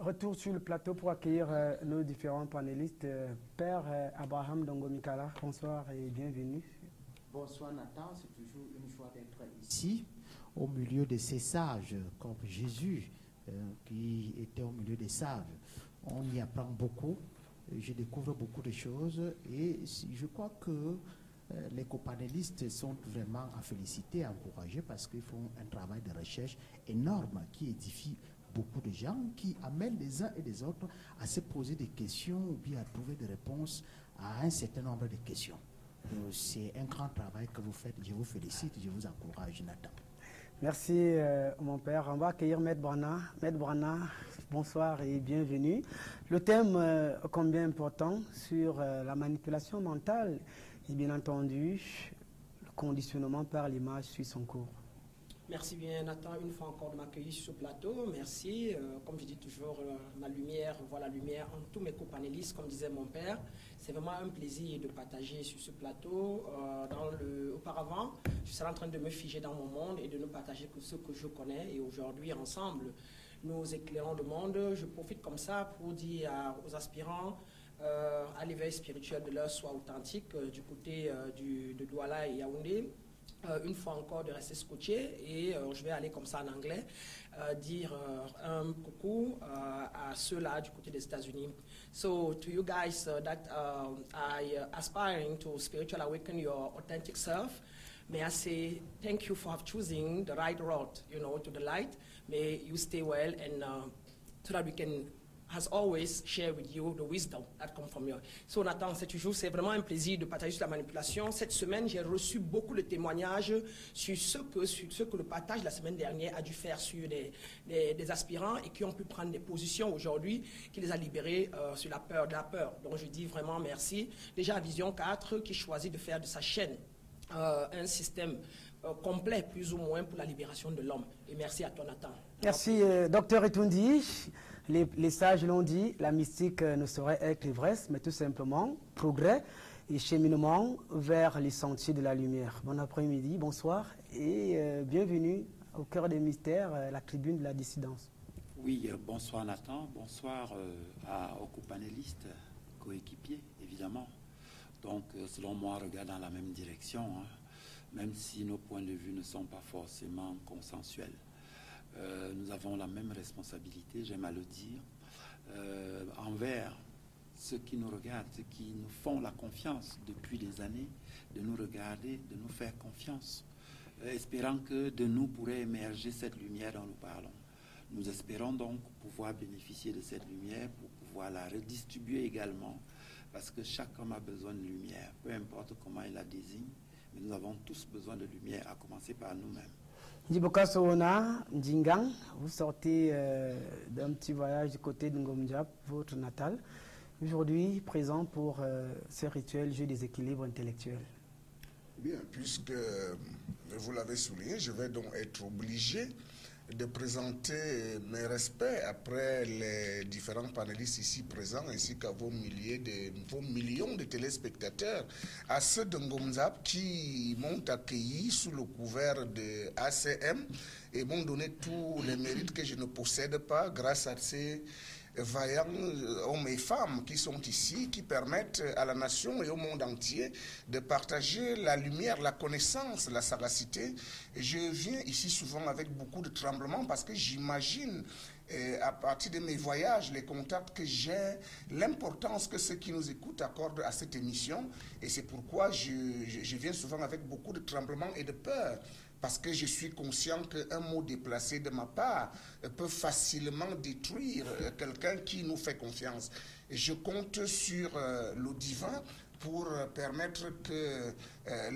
Retour sur le plateau pour accueillir nos différents panélistes. Père Abraham Dongomikala, bonsoir et bienvenue. Bonsoir Nathan, c'est toujours une joie d'être ici, au milieu de ces sages, comme Jésus qui était au milieu des sages. On y apprend beaucoup, je découvre beaucoup de choses et je crois que les copanélistes sont vraiment à féliciter, à encourager parce qu'ils font un travail de recherche énorme qui édifie beaucoup de gens, qui amènent les uns et les autres à se poser des questions ou bien à trouver des réponses à un certain nombre de questions. C'est un grand travail que vous faites. Je vous félicite, je vous encourage, Nathan. Merci, mon père. On va accueillir Maître Brana. Maître Brana, bonsoir et bienvenue. Le thème combien important sur la manipulation mentale et bien entendu le conditionnement par l'image suit son cours. Merci bien Nathan, une fois encore de m'accueillir sur ce plateau. Merci. Comme je dis toujours, la lumière, voit la lumière en tous mes copanélistes, comme disait mon père. C'est vraiment un plaisir de partager sur ce plateau. Auparavant, je serais en train de me figer dans mon monde et de ne partager que ce que je connais. Et aujourd'hui, ensemble, nous éclairons le monde. Je profite comme ça pour dire aux aspirants à l'éveil spirituel de leur soi authentique du côté de Douala et Yaoundé. Une fois encore de rester scotché et je vais aller comme ça en anglais dire un coucou à ceux-là du côté des États-Unis. So to you guys that are aspiring to spiritual awaken your authentic self, may I say thank you for choosing the right road, to the light. May you stay well and so that we can has always share with you the wisdom that comes from you. So Nathan, c'est vraiment un plaisir de partager sur la manipulation. Cette semaine, j'ai reçu beaucoup de témoignages sur ce que le partage la semaine dernière a dû faire sur des aspirants et qui ont pu prendre des positions aujourd'hui, qui les a libérés sur la peur de la peur. Donc je dis vraiment merci. Déjà Vision 4 qui choisit de faire de sa chaîne un système complet, plus ou moins, pour la libération de l'homme. Et merci à toi Nathan. Merci Docteur Etundi. Les sages l'ont dit, la mystique ne saurait être ivresse, mais tout simplement progrès et cheminement vers les sentiers de la lumière. Bon après-midi, bonsoir et bienvenue au cœur des mystères, la tribune de la dissidence. Oui, bonsoir Nathan, bonsoir aux copanélistes, coéquipiers, évidemment. Donc, selon moi, on regarde dans la même direction, hein, même si nos points de vue ne sont pas forcément consensuels. Nous avons la même responsabilité, j'aime à le dire, envers ceux qui nous regardent, ceux qui nous font la confiance depuis des années, de nous regarder, de nous faire confiance, espérant que de nous pourrait émerger cette lumière dont nous parlons. Nous espérons donc pouvoir bénéficier de cette lumière pour pouvoir la redistribuer également, parce que chaque homme a besoin de lumière, peu importe comment il la désigne, mais nous avons tous besoin de lumière, à commencer par nous-mêmes. Ndiboka Soona, Ndingang, vous sortez d'un petit voyage du côté de Ngomdiap, votre natal, aujourd'hui présent pour ce rituel jeu des équilibres intellectuels. Bien, puisque vous l'avez souligné, je vais donc être obligé de présenter mes respects après les différents panélistes ici présents ainsi qu'à vos millions de téléspectateurs, à ceux de Ngomzap qui m'ont accueilli sous le couvert de ACM et m'ont donné tous les mérites que je ne possède pas grâce à ces vaillants hommes et femmes qui sont ici, qui permettent à la nation et au monde entier de partager la lumière, la connaissance, la sagacité. Et je viens ici souvent avec beaucoup de tremblements parce que j'imagine, à partir de mes voyages, les contacts que j'ai, l'importance que ceux qui nous écoutent accordent à cette émission. Et c'est pourquoi je viens souvent avec beaucoup de tremblements et de peur. Parce que je suis conscient qu'un mot déplacé de ma part peut facilement détruire quelqu'un qui nous fait confiance. Et je compte sur le divin pour permettre que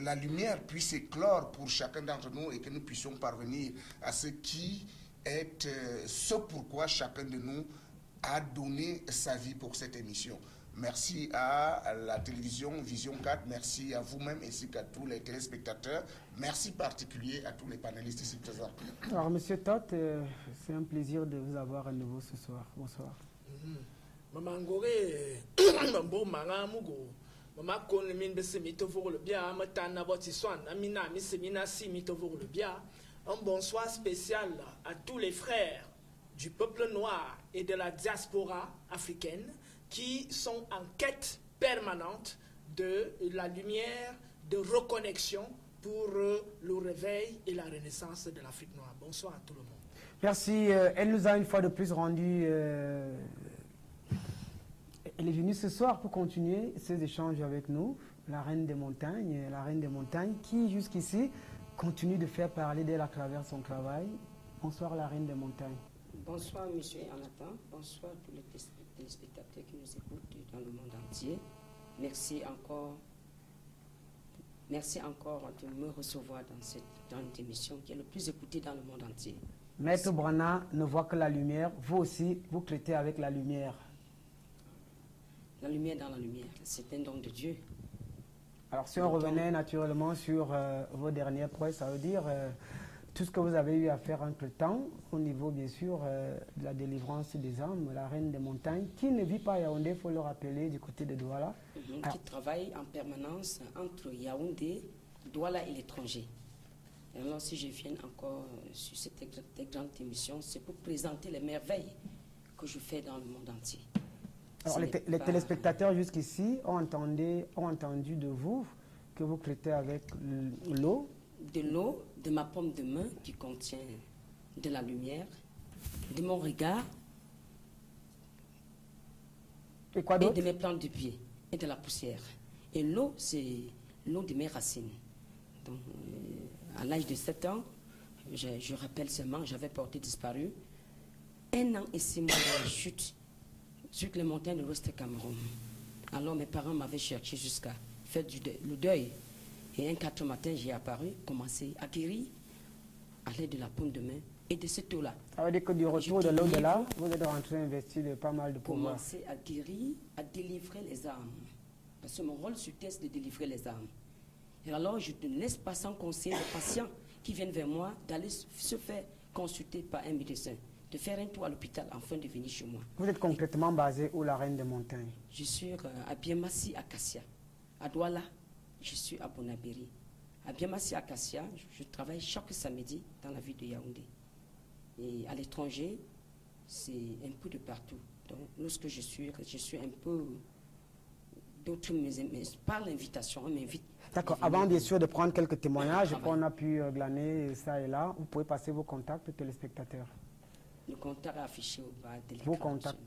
la lumière puisse éclore pour chacun d'entre nous et que nous puissions parvenir à ce qui est ce pourquoi chacun de nous a donné sa vie pour cette émission. Merci à la télévision Vision 4, merci à vous-même ainsi qu'à tous les téléspectateurs. Merci particulier à tous les panélistes ici présents. Alors, Monsieur Tot, c'est un plaisir de vous avoir à nouveau ce soir. Bonsoir. Maman Goré, Mambo Mangamugo, Maman Konmin de Semitovo le bien, Matana Botiswan, Amina, Missemina Simitovo le bien. Un bonsoir spécial à tous les frères du peuple noir et de la diaspora africaine qui sont en quête permanente de la lumière, de reconnexion pour le réveil et la renaissance de l'Afrique noire. Bonsoir à tout le monde. Merci. Elle nous a une fois de plus rendu... Elle est venue ce soir pour continuer ces échanges avec nous. La reine des montagnes, qui jusqu'ici continue de faire parler d'elle à travers son travail. Bonsoir la reine des montagnes. Bonsoir monsieur Anathan, bonsoir tous les téléspectateurs qui nous écoutent dans le monde entier. Merci encore de me recevoir dans cette émission qui est le plus écoutée dans le monde entier. Maître Brana ne voit que la lumière, vous aussi, vous traitez avec la lumière. La lumière dans la lumière, c'est un don de Dieu. Alors si on revenait naturellement sur vos dernières prouesses, ça veut dire tout ce que vous avez eu à faire entre-temps, au niveau bien sûr de la délivrance des âmes, la reine des montagnes, qui ne vit pas à Yaoundé, il faut le rappeler, du côté de Douala. Qui travaille en permanence entre Yaoundé, Douala et l'étranger. Alors si je viens encore sur cette grande émission, c'est pour présenter les merveilles que je fais dans le monde entier. Alors les téléspectateurs jusqu'ici ont entendu de vous que vous traitez avec l'eau. De l'eau, de ma paume de main qui contient de la lumière, de mon regard et quoi d'autre? Et de mes plantes de pied et de la poussière. Et l'eau, c'est l'eau de mes racines. Donc, à l'âge de 7 ans, je rappelle seulement, j'avais porté disparu 1 an et 6 mois dans la chute sur les montagnes de l'Ouest Cameroun. Alors mes parents m'avaient cherché jusqu'à faire le deuil. Et un 4 matin, j'ai apparu, commencé à guérir à l'aide de la paume de main et de cette eau-là. Ça veut dire que du retour de l'au-delà, vous êtes rentré investir de pas mal de pouvoir. Commencer à guérir, à délivrer les âmes. Parce que mon rôle sur terre, c'est de délivrer les âmes. Et alors, je ne laisse pas sans conseil les patients qui viennent vers moi d'aller se faire consulter par un médecin, de faire un tour à l'hôpital afin de venir chez moi. Vous êtes concrètement basé où, la reine des montagnes? Je suis à Biamassi, Acacia. À Douala, je suis à Bonabéry. À Biamassi, Acacia, je travaille chaque samedi dans la ville de Yaoundé. Et à l'étranger, c'est un peu de partout. Donc, lorsque je suis un peu... D'autres par l'invitation, on m'invite. D'accord. Avant bien sûr de prendre quelques témoignages qu'on a pu glaner ça et là, vous pouvez passer vos contacts aux téléspectateurs. Le contact affiché au bas de l'écran. Vos contacts.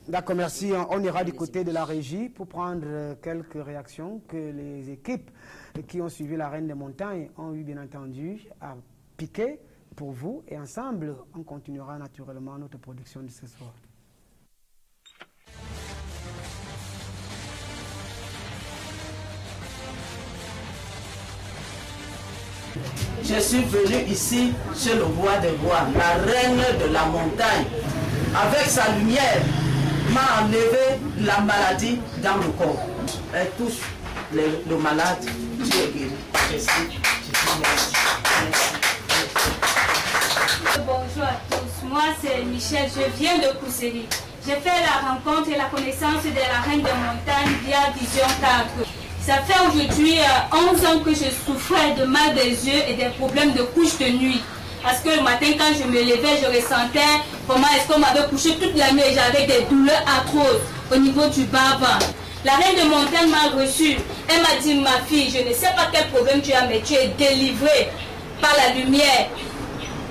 D'accord, merci. On ira du côté de la régie pour prendre quelques réactions que les équipes qui ont suivi la Reine des Montagnes ont eu bien entendu à piquer pour vous. Et ensemble, on continuera naturellement notre production de ce soir. Je suis venu ici chez le roi des rois, la reine de la montagne. Avec sa lumière, m'a enlevé la maladie dans le corps. Elle touche le malade, Dieu est guéri. Merci. Bonjour à tous, moi c'est Michel, je viens de Kousséli. J'ai fait la rencontre et la connaissance de la reine des montagnes via Vision 4. Ça fait aujourd'hui 11 ans que je souffrais de mal des yeux et des problèmes de couche de nuit. Parce que le matin, quand je me levais, je ressentais comment est-ce qu'on m'avait couché toute la nuit et j'avais des douleurs atroces au niveau du bas-ventre. La reine de montagne m'a reçue. Elle m'a dit, ma fille, je ne sais pas quel problème tu as, mais tu es délivrée par la lumière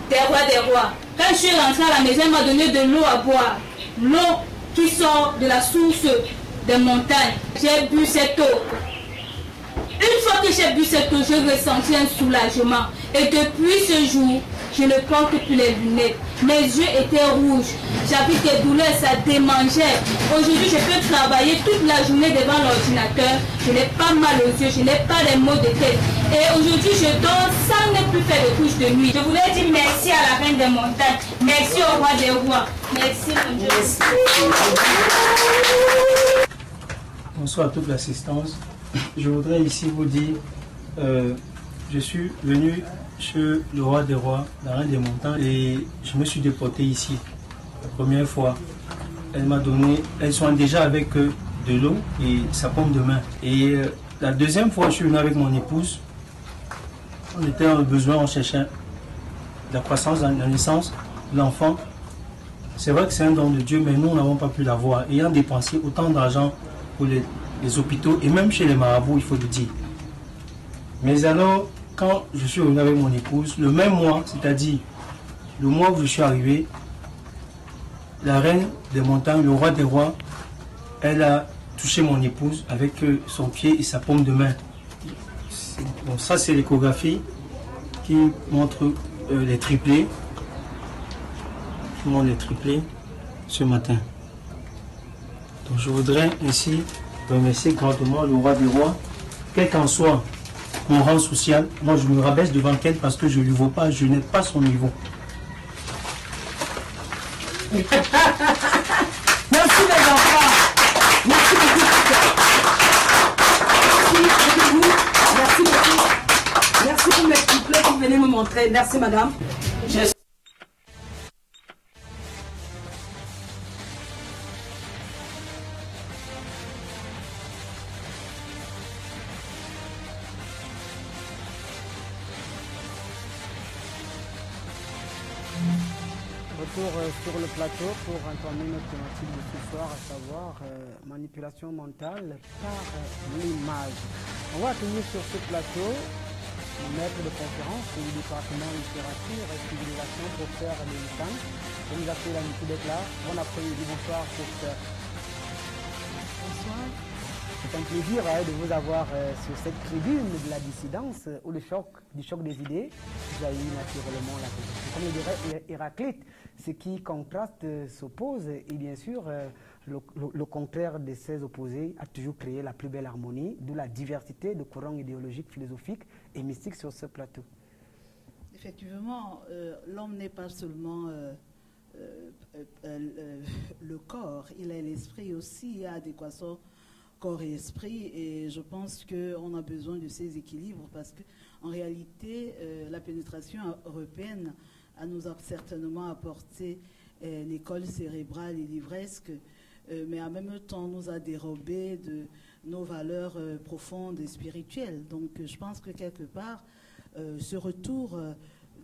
des rois des rois. Quand je suis rentrée à la maison, elle m'a donné de l'eau à boire. L'eau qui sort de la source des montagnes. J'ai bu cette eau. Une fois que j'ai bu cette eau, j'ai ressenti un soulagement. Et depuis ce jour, je ne porte plus les lunettes. Mes yeux étaient rouges. J'avais des douleurs, ça démangeait. Aujourd'hui, je peux travailler toute la journée devant l'ordinateur. Je n'ai pas mal aux yeux, je n'ai pas les maux de tête. Et aujourd'hui, je dors sans ne plus faire de couche de nuit. Je voulais dire merci à la reine des montagnes. Merci au roi des rois. Merci, mon Dieu. Bonsoir à toute l'assistance. Je voudrais ici vous dire, je suis venu chez le roi des rois, la reine des montagnes, et je me suis déporté ici. La première fois, elle m'a donné, elles sont déjà avec de l'eau et sa paume de main. Et la deuxième fois, je suis venu avec mon épouse. On était en besoin, on cherchait la croissance, la naissance. l'enfant, c'est vrai que c'est un don de Dieu, mais nous n'avons pas pu l'avoir, ayant dépensé autant d'argent pour les hôpitaux et même chez les marabouts, il faut le dire. Mais alors, quand je suis revenu avec mon épouse, le même mois, c'est-à-dire le mois où je suis arrivé, la reine des montagnes, le roi des rois, elle a touché mon épouse avec son pied et sa paume de main. Bon, ça, c'est l'échographie qui montre les triplés. Qui montre les triplés ce matin. Donc, je voudrais ainsi remercier grandement le roi des rois, quel qu'en soit mon rang social. Moi, je me rabaisse devant elle parce que je ne lui vaux pas, je n'ai pas son niveau. Merci les enfants. Merci beaucoup. Merci beaucoup. Merci pour mes triplés que vous venez me montrer. Merci madame. Retour sur le plateau pour entamer notre thématique de ce soir, à savoir manipulation mentale par l'image. On va accueillir sur ce plateau le maître de conférence du département littérature et civilisation pour faire les licences. Je vous appelle l'amitié d'être là. Bon après-midi, bonsoir professeur. Bonsoir. C'est un plaisir de vous avoir sur cette tribune de la dissidence ou du choc des idées. Vous avez eu naturellement la question. Comme le dirait Héraclite, ce qui contraste s'oppose et bien sûr le contraire de ces opposés a toujours créé la plus belle harmonie, d'où la diversité de courants idéologiques, philosophiques et mystiques sur ce plateau. Effectivement, l'homme n'est pas seulement le corps, il est l'esprit aussi, il y a adéquation corps et esprit, et je pense qu'on a besoin de ces équilibres parce qu'en réalité, la pénétration européenne nous a certainement apporté l'école cérébrale et livresque, mais en même temps nous a dérobé de nos valeurs profondes et spirituelles. Donc je pense que quelque part, ce retour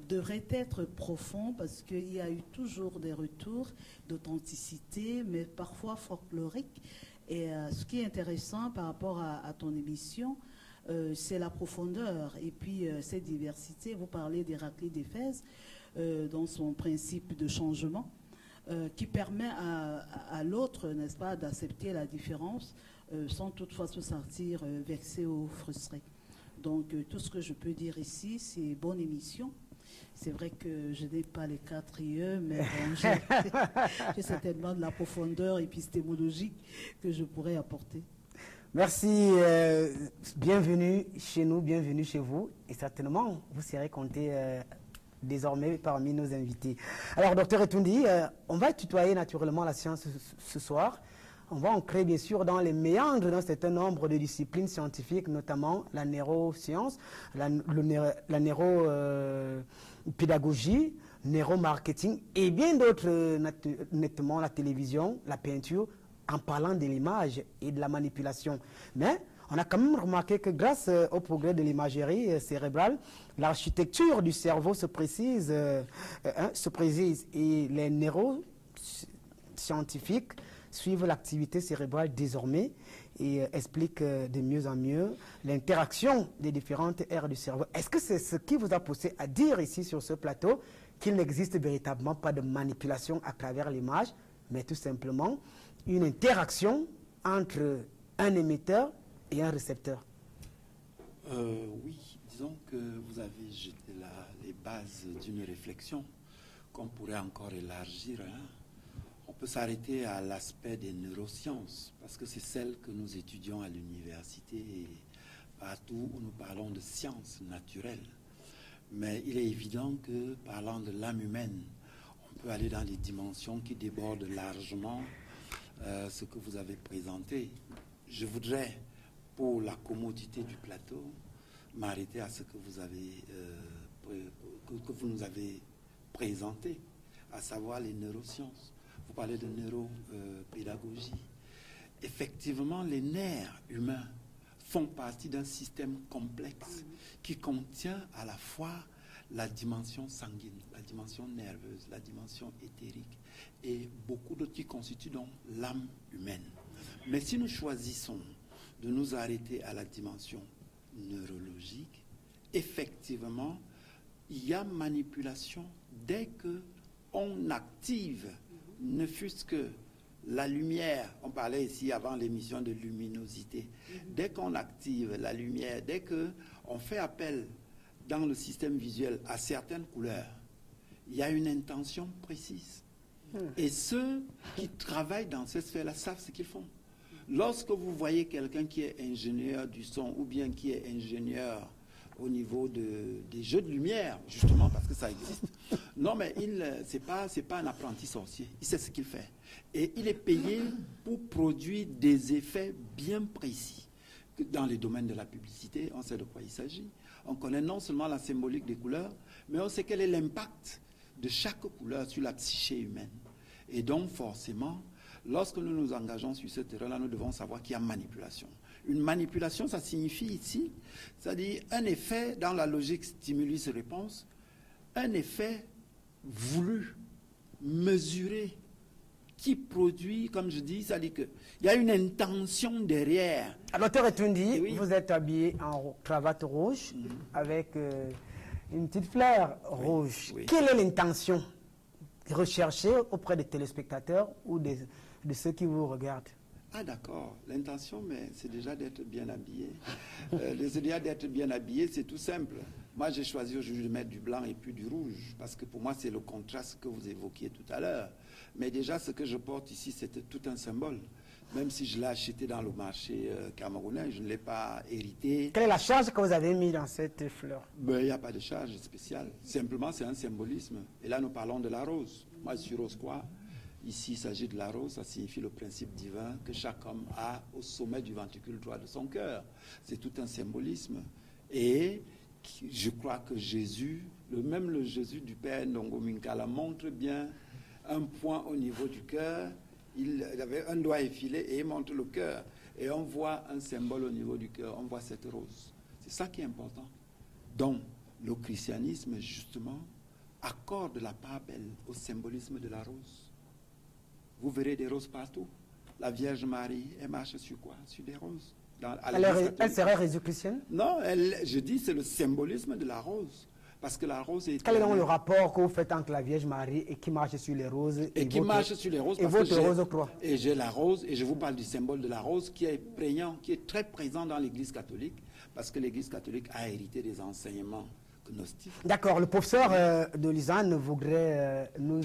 devrait être profond parce qu'il y a eu toujours des retours d'authenticité, mais parfois folkloriques. Et ce qui est intéressant par rapport à ton émission, c'est la profondeur et puis cette diversité. Vous parlez d'Héraclite d'Éphèse dans son principe de changement qui permet à l'autre, n'est-ce pas, d'accepter la différence sans toutefois se sentir vexé ou frustré. Donc tout ce que je peux dire ici, c'est bonne émission. C'est vrai que je n'ai pas les 4 IE, mais bon, j'ai certainement de la profondeur épistémologique que je pourrais apporter. Merci, bienvenue chez nous, bienvenue chez vous. Et certainement, vous serez compté désormais parmi nos invités. Alors, docteur Etundi, on va tutoyer naturellement la science ce soir. On va ancrer bien sûr dans les méandres d'un certain nombre de disciplines scientifiques, notamment la neuroscience, la neuropédagogie, neuromarketing et bien d'autres, nettement la télévision, la peinture, en parlant de l'image et de la manipulation. Mais on a quand même remarqué que grâce au progrès de l'imagerie cérébrale, l'architecture du cerveau se précise et les neuroscientifiques suivent l'activité cérébrale désormais et expliquent de mieux en mieux l'interaction des différentes aires du cerveau. Est-ce que c'est ce qui vous a poussé à dire ici sur ce plateau qu'il n'existe véritablement pas de manipulation à travers l'image, mais tout simplement une interaction entre un émetteur et un récepteur? Oui, disons que vous avez jeté là les bases d'une réflexion qu'on pourrait encore élargir. On peut s'arrêter à l'aspect des neurosciences, parce que c'est celle que nous étudions à l'université et partout où nous parlons de sciences naturelles. Mais il est évident que, parlant de l'âme humaine, on peut aller dans les dimensions qui débordent largement ce que vous avez présenté. Je voudrais, pour la commodité du plateau, m'arrêter à ce que vous avez que vous nous avez présenté, à savoir les neurosciences. Vous parlez de neuropédagogie. Effectivement, les nerfs humains font partie d'un système complexe qui contient à la fois la dimension sanguine, la dimension nerveuse, la dimension éthérique et beaucoup d'autres qui constituent donc l'âme humaine. Mais si nous choisissons de nous arrêter à la dimension neurologique, effectivement, il y a manipulation dès qu'on active, ne fût-ce que la lumière, on parlait ici avant l'émission de luminosité, dès qu'on active la lumière, dès qu'on fait appel dans le système visuel à certaines couleurs, il y a une intention précise. Et ceux qui travaillent dans cette sphère-là savent ce qu'ils font. Lorsque vous voyez quelqu'un qui est ingénieur du son ou bien qui est ingénieur au niveau des jeux de lumière, justement parce que ça existe, non mais c'est pas un apprenti sorcier, il sait ce qu'il fait. Et il est payé pour produire des effets bien précis. Dans les domaines de la publicité, on sait de quoi il s'agit. On connaît non seulement la symbolique des couleurs, mais on sait quel est l'impact de chaque couleur sur la psyché humaine. Et donc forcément, lorsque nous nous engageons sur ce terrain-là, nous devons savoir qu'il y a manipulation. Une manipulation, ça signifie ici, c'est-à-dire un effet dans la logique stimulus-réponse, un effet voulu, mesuré, qui produit, comme je dis, c'est-à-dire qu'il y a une intention derrière. Alors, Dr Etundi, oui. Vous êtes habillé en cravate rouge avec une petite fleur rouge. Oui. Quelle est l'intention recherchée auprès des téléspectateurs ou de ceux qui vous regardent? Ah d'accord, l'intention, mais c'est déjà d'être bien habillé. D'être bien habillé, c'est tout simple. Moi, j'ai choisi aujourd'hui de mettre du blanc et puis du rouge, parce que pour moi, c'est le contraste que vous évoquiez tout à l'heure. Mais déjà, ce que je porte ici, c'est tout un symbole. Même si je l'ai acheté dans le marché camerounais, je ne l'ai pas hérité. Quelle est la charge que vous avez mise dans cette fleur? Ben, il n'y a pas de charge spéciale. Simplement, c'est un symbolisme. Et là, nous parlons de la rose. Moi, je suis rose-croix. Ici, il s'agit de la rose, ça signifie le principe divin que chaque homme a au sommet du ventricule droit de son cœur. C'est tout un symbolisme. Et je crois que Jésus, même le Jésus du Père Ndongo Minkala, montre bien un point au niveau du cœur. Il avait un doigt effilé et il montre le cœur. Et on voit un symbole au niveau du cœur, on voit cette rose. C'est ça qui est important. Donc, le christianisme, justement, accorde la part belle au symbolisme de la rose. Vous verrez des roses partout. La Vierge Marie, elle marche sur quoi? Sur des roses. Elle serait résolutrice? Non, je dis c'est le symbolisme de la rose. Parce que la rose est... Quel est donc le rapport que vous faites entre la Vierge Marie et qui marche sur les roses et qui marche sur les roses et votre rose croix? Et j'ai la rose, et je vous parle du symbole de la rose qui est prégnant, qui est très présent dans l'Église catholique, parce que l'Église catholique a hérité des enseignements gnostiques. D'accord, le professeur de Lisanne voudrait nous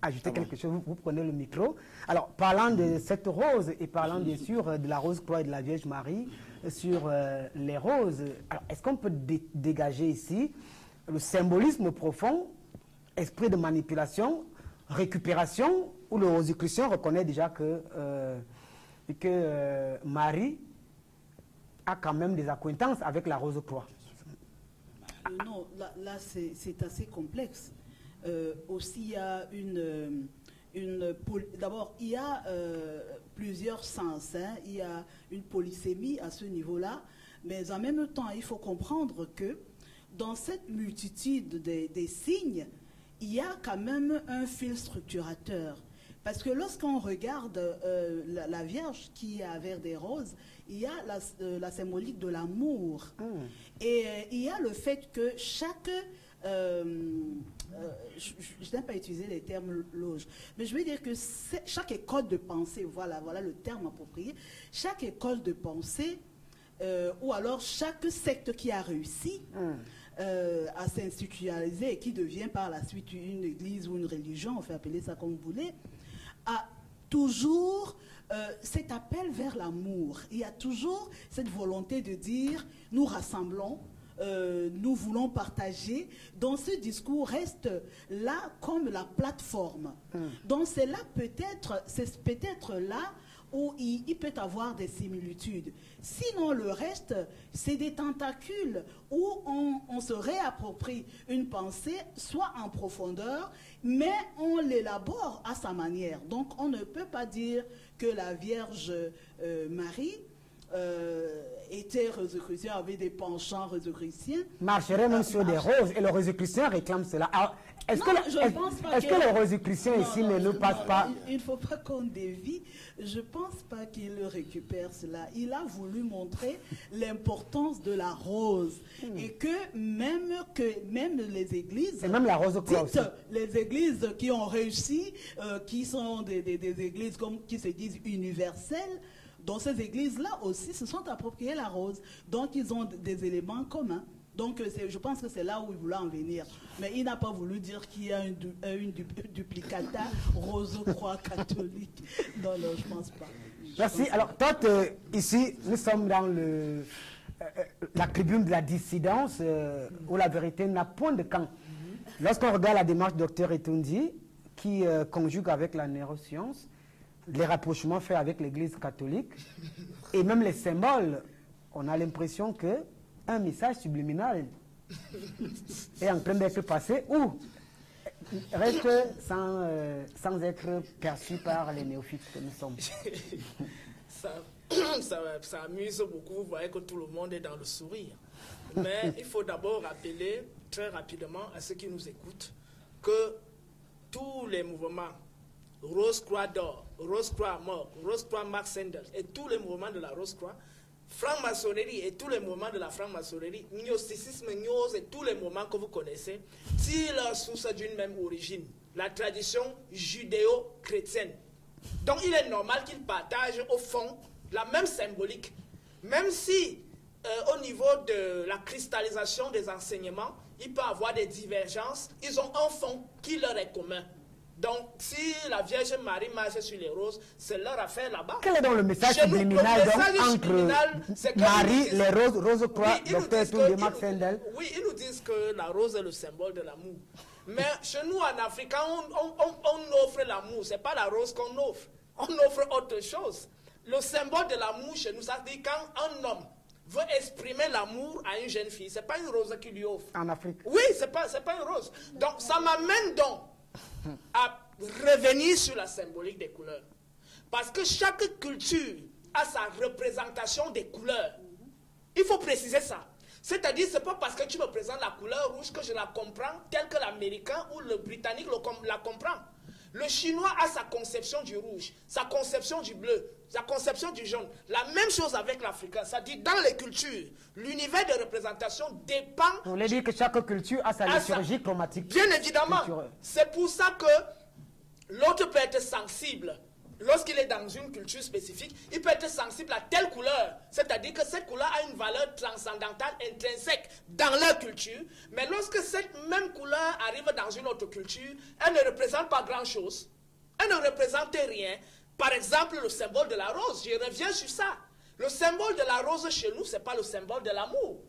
ajouter quelque chose. Vous prenez le micro. Alors, parlant de cette rose et parlant bien sûr de la rose croix et de la Vierge Marie sur les roses, est-ce qu'on peut dégager ici le symbolisme profond, esprit de manipulation, récupération, où le Rosicrucien reconnaît déjà que Marie a quand même des accointances avec la rose-croix? Non, là c'est assez complexe. Aussi, il y a d'abord, il y a plusieurs sens. Il y a une polysémie à ce niveau-là, mais en même temps, il faut comprendre que dans cette multitude des signes, il y a quand même un fil structurateur. Parce que lorsqu'on regarde la Vierge qui a vers des roses, il y a la symbolique de l'amour. Et il y a le fait que chaque... je n'aime pas utiliser les termes loges, mais je veux dire que chaque école de pensée, voilà le terme approprié, chaque école de pensée, ou alors chaque secte qui a réussi à s'institutionnaliser et qui devient par la suite une église ou une religion, on fait appeler ça comme vous voulez, a toujours cet appel vers l'amour. Il y a toujours cette volonté de dire, nous rassemblons, nous voulons partager. Donc ce discours reste là comme la plateforme. Donc c'est peut-être là où il peut avoir des similitudes. Sinon, le reste, c'est des tentacules où on se réapproprie une pensée, soit en profondeur, mais on l'élabore à sa manière. Donc, on ne peut pas dire que la Vierge Marie étaient rosicruciens, avaient des penchants rosicruciens. Marcherait même sur des roses et les rosicruciens réclament cela. Alors, est-ce que les rosicruciens ici ne nous passent pas? Il ne faut pas qu'on dévie. Je ne pense pas qu'il récupère cela. Il a voulu montrer l'importance de la rose et que même les églises, et même la rose les églises qui ont réussi, qui sont des églises qui se disent universelles, dans ces églises-là aussi se sont appropriées la rose. Donc ils ont des éléments communs. Donc je pense que c'est là où il voulait en venir. Mais il n'a pas voulu dire qu'il y a une duplicata rose-croix catholique. Non, je ne pense pas. Merci. Alors, toi, ici, nous sommes dans la tribune de la dissidence, où la vérité n'a point de camp. Lorsqu'on regarde la démarche du Dr Etundi, qui conjugue avec la neuroscience, les rapprochements faits avec l'Église catholique, et même les symboles, on a l'impression que un message subliminal est en train d'être passé ou reste sans être perçu par les néophytes que nous sommes. Ça amuse beaucoup, vous voyez que tout le monde est dans le sourire. Mais il faut d'abord rappeler très rapidement à ceux qui nous écoutent que tous les mouvements Rose-Croix d'or, Rose-Croix mort, Rose-Croix Max Sendel et tous les mouvements de la Rose-Croix, franc-maçonnerie et tous les mouvements de la franc-maçonnerie, gnosticisme, gnose et tous les mouvements que vous connaissez, tirent leur source d'une même origine, la tradition judéo-chrétienne. Donc il est normal qu'ils partagent au fond la même symbolique, même si au niveau de la cristallisation des enseignements, il peut y avoir des divergences, ils ont un fond qui leur est commun. Donc, si la Vierge Marie marche sur les roses, c'est leur affaire là-bas. Quel est donc le message subliminal entre Marie, les roses, Rose-Croix, Dr Etundi, Max Sendel? Oui, ils nous disent que la rose est le symbole de l'amour. Mais chez nous, en Afrique, on offre l'amour. Ce n'est pas la rose qu'on offre. On offre autre chose. Le symbole de l'amour chez nous, ça dit quand un homme veut exprimer l'amour à une jeune fille, ce n'est pas une rose qu'il lui offre. En Afrique? Oui, ce n'est pas une rose. Donc, ça m'amène donc à revenir sur la symbolique des couleurs. Parce que chaque culture a sa représentation des couleurs. Il faut préciser ça. C'est-à-dire, ce n'est pas parce que tu me présentes la couleur rouge que je la comprends telle que l'Américain ou le Britannique la comprend. Le Chinois a sa conception du rouge, sa conception du bleu, sa conception du jaune. La même chose avec l'Africain. C'est-à-dire, dans les cultures, l'univers de représentation dépend... On voulait dire que chaque culture a sa liturgie chromatique. Bien évidemment. C'est pour ça que l'autre peut être sensible. Lorsqu'il est dans une culture spécifique, il peut être sensible à telle couleur. C'est-à-dire que cette couleur a une valeur transcendantale intrinsèque dans leur culture. Mais lorsque cette même couleur arrive dans une autre culture, elle ne représente pas grand-chose. Elle ne représente rien. Par exemple, le symbole de la rose, je reviens sur ça. Le symbole de la rose chez nous, ce n'est pas le symbole de l'amour.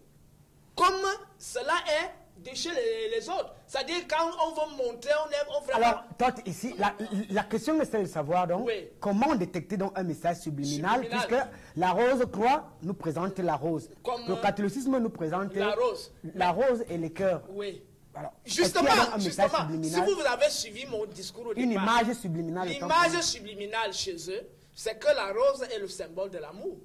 Comme cela est de chez les autres. C'est-à-dire quand on veut montrer, on vraiment... Alors, toi, ici, la question est de savoir donc, comment détecter donc un message subliminal, puisque la rose-croix nous présente la rose. Comme le catholicisme nous présente la rose et les cœurs. Oui. Alors, justement, si vous avez suivi mon discours au départ, une image subliminale. L'image subliminale chez eux, c'est que la rose est le symbole de l'amour.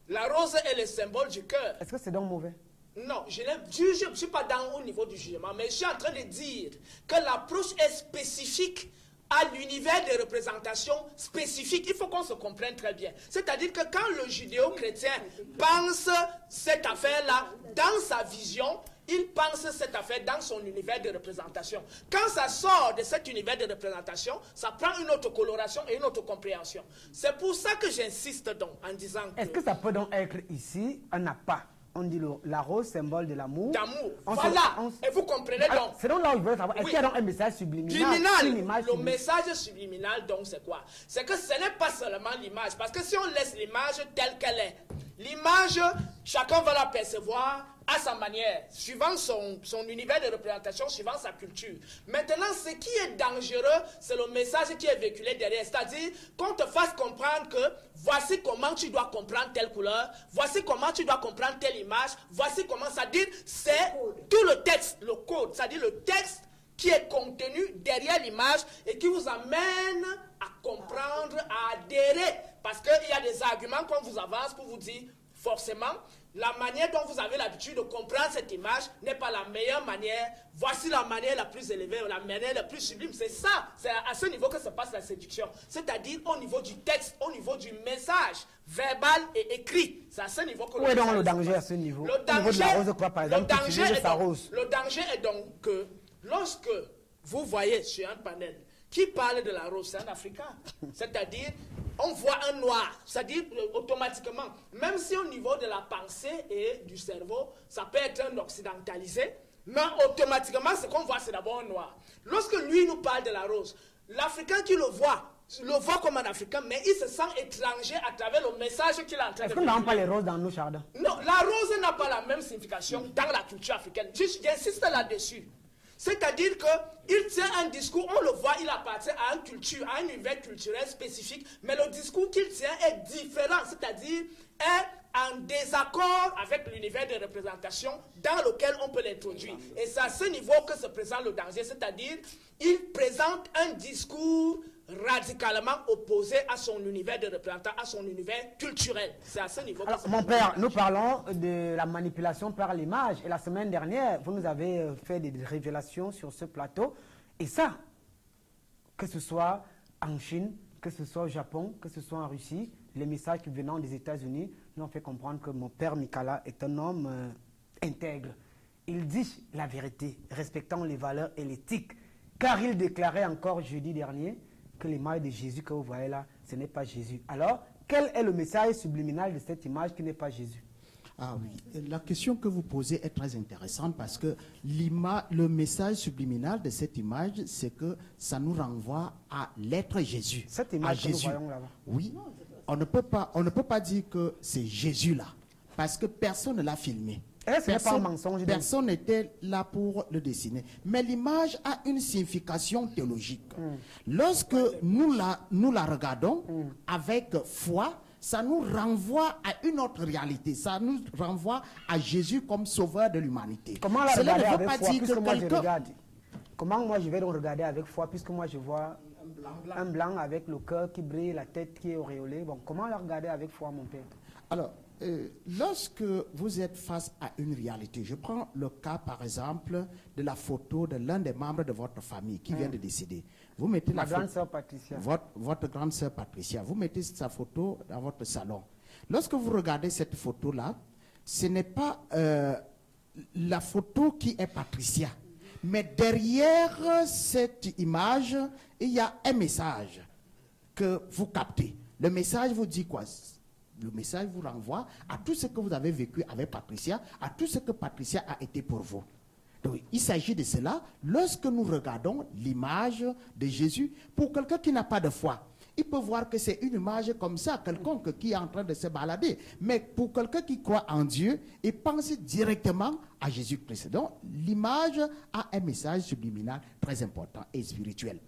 La rose est le symbole du cœur. Est-ce que c'est donc mauvais? Non, je ne suis pas au niveau du jugement, mais je suis en train de dire que l'approche est spécifique à l'univers des représentations spécifiques. Il faut qu'on se comprenne très bien. C'est-à-dire que quand le judéo-chrétien pense cette affaire-là dans sa vision, il pense cette affaire dans son univers de représentation. Quand ça sort de cet univers de représentation, ça prend une autre coloration et une autre compréhension. C'est pour ça que j'insiste donc en disant que... Est-ce que ça peut donc être ici un appât? On dit la rose, symbole de l'amour. D'amour. Voilà. Et vous comprenez donc. C'est donc là où je veux savoir. Est-ce qu'il y a donc un message subliminal? Le message subliminal, donc, c'est quoi? C'est que ce n'est pas seulement l'image. Parce que si on laisse l'image telle qu'elle est, l'image, chacun va la percevoir à sa manière, suivant son univers de représentation, suivant sa culture. Maintenant, ce qui est dangereux, c'est le message qui est véhiculé derrière. C'est-à-dire qu'on te fasse comprendre que voici comment tu dois comprendre telle couleur, voici comment tu dois comprendre telle image, voici comment ça dit. C'est tout le texte, le code, c'est-à-dire le texte qui est contenu derrière l'image et qui vous amène à comprendre, à adhérer. Parce qu'il y a des arguments qu'on vous avance pour vous dire, forcément, la manière dont vous avez l'habitude de comprendre cette image n'est pas la meilleure manière. Voici la manière la plus élevée, la manière la plus sublime. C'est ça, c'est à ce niveau que se passe la séduction. C'est-à-dire au niveau du texte, au niveau du message verbal et écrit. C'est à ce niveau que... Où est donc le danger à ce niveau? Le danger, au niveau de la rose, quoi, par exemple, le danger est donc que lorsque vous voyez sur un panel qui parle de la rose, c'est un Africain. C'est-à-dire, on voit un noir. C'est-à-dire, automatiquement, même si au niveau de la pensée et du cerveau, ça peut être un occidentalisé, mais automatiquement, ce qu'on voit, c'est d'abord un noir. Lorsque lui nous parle de la rose, l'Africain qui le voit comme un Africain, mais il se sent étranger à travers le message qu'il a en train de... Est-ce qu'on n'a pas les roses dans nos jardins? Non, la rose n'a pas la même signification dans la culture africaine. J'insiste là-dessus. C'est-à-dire qu'il tient un discours, on le voit, il appartient à une culture, à un univers culturel spécifique, mais le discours qu'il tient est différent, c'est-à-dire est en désaccord avec l'univers de représentation dans lequel on peut l'introduire. Et c'est à ce niveau que se présente le danger, c'est-à-dire il présente un discours radicalement opposé à son univers de représentation, à son univers culturel. C'est à ce niveau. Alors, mon père, nous parlons de la manipulation par l'image. Et la semaine dernière, vous nous avez fait des révélations sur ce plateau. Et ça, que ce soit en Chine, que ce soit au Japon, que ce soit en Russie, les messages venant des États-Unis nous ont fait comprendre que mon père Mikala est un homme intègre. Il dit la vérité, respectant les valeurs et l'éthique. Car il déclarait encore jeudi dernier que l'image de Jésus que vous voyez là, ce n'est pas Jésus. Alors, quel est le message subliminal de cette image qui n'est pas Jésus? Ah oui, la question que vous posez est très intéressante parce que le message subliminal de cette image, c'est que ça nous renvoie à l'être Jésus. Cette image que nous voyons là-bas. Oui, on ne peut pas dire que c'est Jésus là, parce que personne ne l'a filmé. Personne n'était là pour le dessiner. Mais l'image a une signification théologique. Lorsque nous la regardons avec foi, ça nous renvoie à une autre réalité. Ça nous renvoie à Jésus comme sauveur de l'humanité. Comment la regarder avec foi, puisque moi je regarde? Comment moi je vais donc regarder avec foi, puisque moi je vois un blanc avec le cœur qui brille, la tête qui est auréolée. Bon, comment la regarder avec foi, mon père? Alors, lorsque vous êtes face à une réalité, je prends le cas par exemple de la photo de l'un des membres de votre famille qui vient de décéder. Vous mettez la grande sœur Patricia. Votre grande sœur Patricia. Vous mettez sa photo dans votre salon. Lorsque vous regardez cette photo-là, ce n'est pas la photo qui est Patricia. Mais derrière cette image, il y a un message que vous captez. Le message vous dit quoi? Le message vous renvoie à tout ce que vous avez vécu avec Patricia, à tout ce que Patricia a été pour vous. Donc, il s'agit de cela. Lorsque nous regardons l'image de Jésus, pour quelqu'un qui n'a pas de foi, il peut voir que c'est une image comme ça, quelconque qui est en train de se balader. Mais pour quelqu'un qui croit en Dieu, il pense directement à Jésus-Christ. Donc, l'image a un message subliminal très important et spirituel.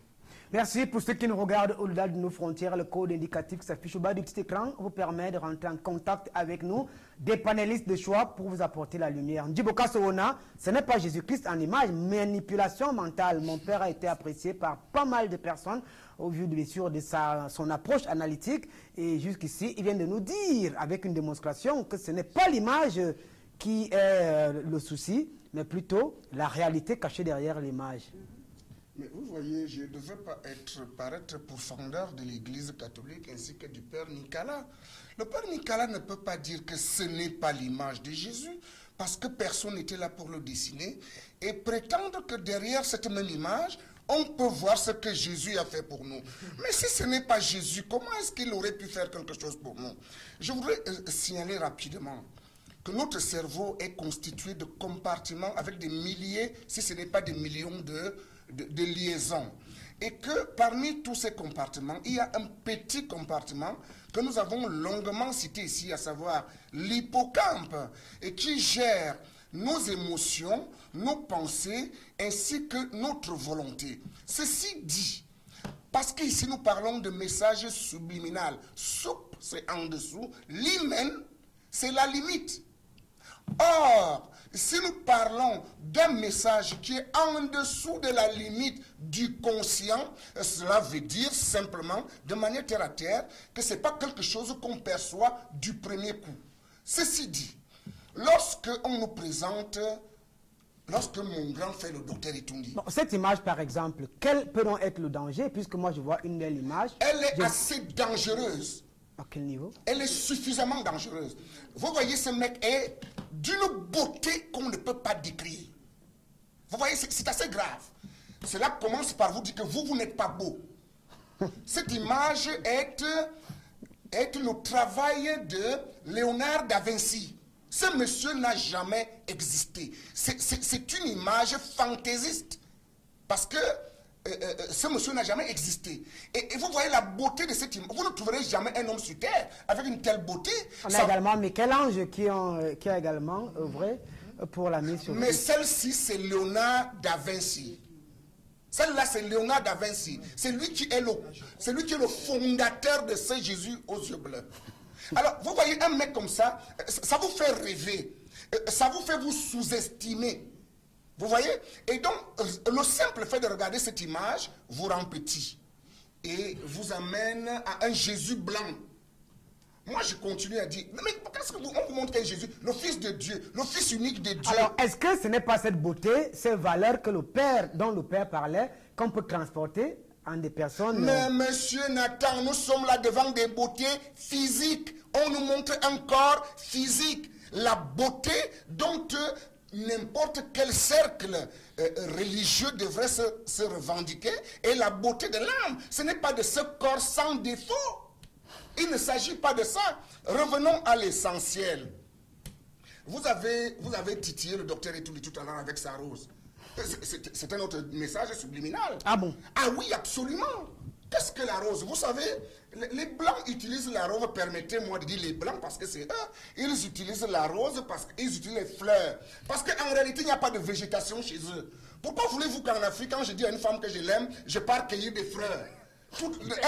Merci. Pour ceux qui nous regardent au-delà de nos frontières, le code indicatif qui s'affiche au bas du petit écran vous permet de rentrer en contact avec nous, des panélistes de choix pour vous apporter la lumière. Ndiboka Sowona, ce n'est pas Jésus-Christ en image, manipulation mentale. Mon père a été apprécié par pas mal de personnes au vu bien sûr de son approche analytique. Et jusqu'ici, il vient de nous dire, avec une démonstration, que ce n'est pas l'image qui est le souci, mais plutôt la réalité cachée derrière l'image. Mais vous voyez, je ne devais pas paraître pourfendeur de l'Église catholique ainsi que du Père Nicolas. Le Père Nicolas ne peut pas dire que ce n'est pas l'image de Jésus, parce que personne n'était là pour le dessiner, et prétendre que derrière cette même image, on peut voir ce que Jésus a fait pour nous. Mais si ce n'est pas Jésus, comment est-ce qu'il aurait pu faire quelque chose pour nous? Je voudrais signaler rapidement que notre cerveau est constitué de compartiments avec des milliers, si ce n'est pas des millions de liaisons. Et que parmi tous ces compartiments, il y a un petit compartiment que nous avons longuement cité ici, à savoir l'hippocampe, et qui gère nos émotions, nos pensées, ainsi que notre volonté. Ceci dit, parce qu'ici nous parlons de messages subliminal, soup c'est en dessous, l'hymen c'est la limite. Or, si nous parlons d'un message qui est en dessous de la limite du conscient, cela veut dire simplement, de manière terre à terre, que ce n'est pas quelque chose qu'on perçoit du premier coup. Ceci dit, lorsque on nous présente, lorsque mon grand frère, le docteur Etundi... Bon, cette image, par exemple, quel peut donc être le danger, puisque moi je vois une belle image. Elle est assez dangereuse. À quel niveau? Elle est suffisamment dangereuse. Vous voyez, ce mec est d'une beauté qu'on ne peut pas décrire. Vous voyez, c'est assez grave. Cela commence par vous dire que vous n'êtes pas beau. Cette image est le travail de Léonard da Vinci. Ce monsieur n'a jamais existé. C'est une image fantaisiste. Parce que ce monsieur n'a jamais existé. Et vous voyez la beauté de cette image. Vous ne trouverez jamais un homme sur terre avec une telle beauté. On a également Michel-Ange qui a également œuvré pour la mise sur. Mais celle-ci, c'est Léonard da Vinci. Celle-là, c'est Léonard da Vinci. C'est lui qui est le fondateur de ce Jésus aux yeux bleus. Alors, vous voyez un mec comme ça, ça vous fait rêver. Ça vous fait vous sous-estimer. Vous voyez? Et donc, le simple fait de regarder cette image vous rend petit. Et vous amène à un Jésus blanc. Moi, je continue à dire, mais qu'est-ce qu'on vous montre qu'un Jésus, le Fils de Dieu, le Fils unique de Dieu. Alors, est-ce que ce n'est pas cette beauté, ces valeurs que dont le Père parlait, qu'on peut transporter en des personnes... Mais monsieur Nathan, nous sommes là devant des beautés physiques. On nous montre un corps physique. La beauté dont n'importe quel cercle religieux devrait se revendiquer est la beauté de l'âme. Ce n'est pas de ce corps sans défaut. Il ne s'agit pas de ça. Revenons à l'essentiel. Vous avez titillé le docteur Etundi tout à l'heure avec sa rose. C'est un autre message subliminal. Ah bon? Ah oui, absolument. Qu'est-ce que la rose? Vous savez, les Blancs utilisent la rose, permettez-moi de dire les Blancs parce que c'est eux. Ils utilisent la rose parce qu'ils utilisent les fleurs. Parce qu'en réalité, il n'y a pas de végétation chez eux. Pourquoi voulez-vous qu'en Afrique, quand je dis à une femme que je l'aime, je pars cueillir des fleurs?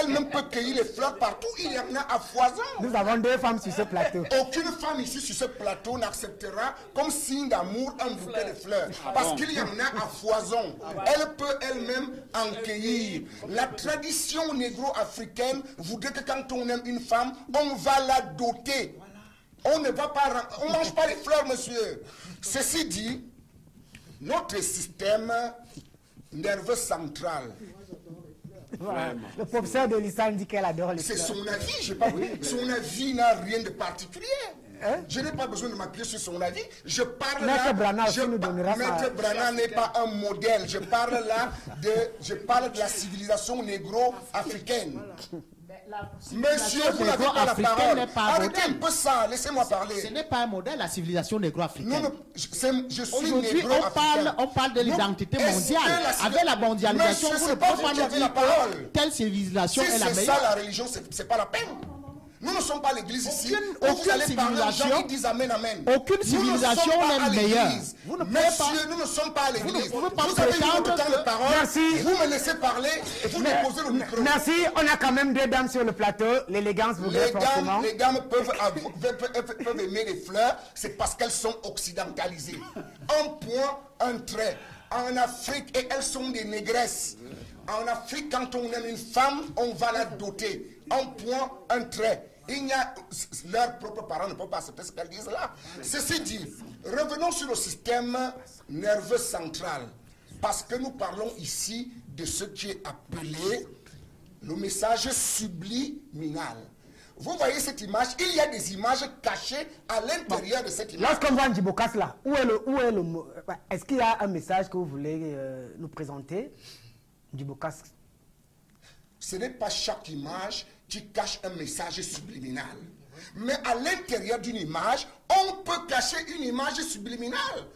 Elle-même peut cueillir les fleurs partout, il y en a à foison. Nous avons 2 femmes sur ce plateau. Aucune femme ici sur ce plateau n'acceptera comme signe d'amour un bouquet de fleurs. Parce qu'il y en a à foison. Elle peut elle-même en cueillir. La tradition négro-africaine voudrait que quand on aime une femme, on va la doter. On ne va pas, on mange pas les fleurs, monsieur. Ceci dit, notre système nerveux central. Voilà. Le professeur de l'histoire dit qu'elle adore les fleurs. C'est son avis, je sais pas. Son avis n'a rien de particulier. Hein? Je n'ai pas besoin de m'appuyer sur son avis. Je parle Maître là. Branagh aussi nous donnera Maître Branagh n'est pas un modèle. Je parle là de la civilisation négro-africaine. Monsieur, vous n'avez pas la parole. Arrêtez un peu ça, laissez-moi parler. Ce n'est pas un modèle, la civilisation négro-africaine. Aujourd'hui, on parle de l'identité mondiale. Avec la mondialisation, vous ne pouvez pas nous dire que telle civilisation est la meilleure. Si c'est ça la religion, c'est pas la peine. Nous ne sommes pas l'église ici. Aucune civilisation disent amen, amen. Aucune civilisation n'est meilleure. Monsieur, nous ne sommes pas à l'église. Vous avez eu votre temps de parole. Merci. Vous me laissez parler et vous me posez le micro. Merci. On a quand même 2 dames sur le plateau. L'élégance voudrait forcément. Les dames peuvent aimer les fleurs. C'est parce qu'elles sont occidentalisées. Un point, un trait. En Afrique, et elles sont des négresses. En Afrique, quand on aime une femme, on va la doter. Un point, un trait. Leurs propres parents ne peuvent pas accepter ce qu'elles disent là. Ceci dit, revenons sur le système nerveux central. Parce que nous parlons ici de ce qui est appelé le message subliminal. Vous voyez cette image, il y a des images cachées à l'intérieur de cette image. Lorsqu'on voit Ndjibokas là, est-ce qu'il y a un message que vous voulez nous présenter? Ndjibokas. Ce n'est pas chaque image qui cache un message subliminal. Mais à l'intérieur d'une image, on peut cacher une image subliminale.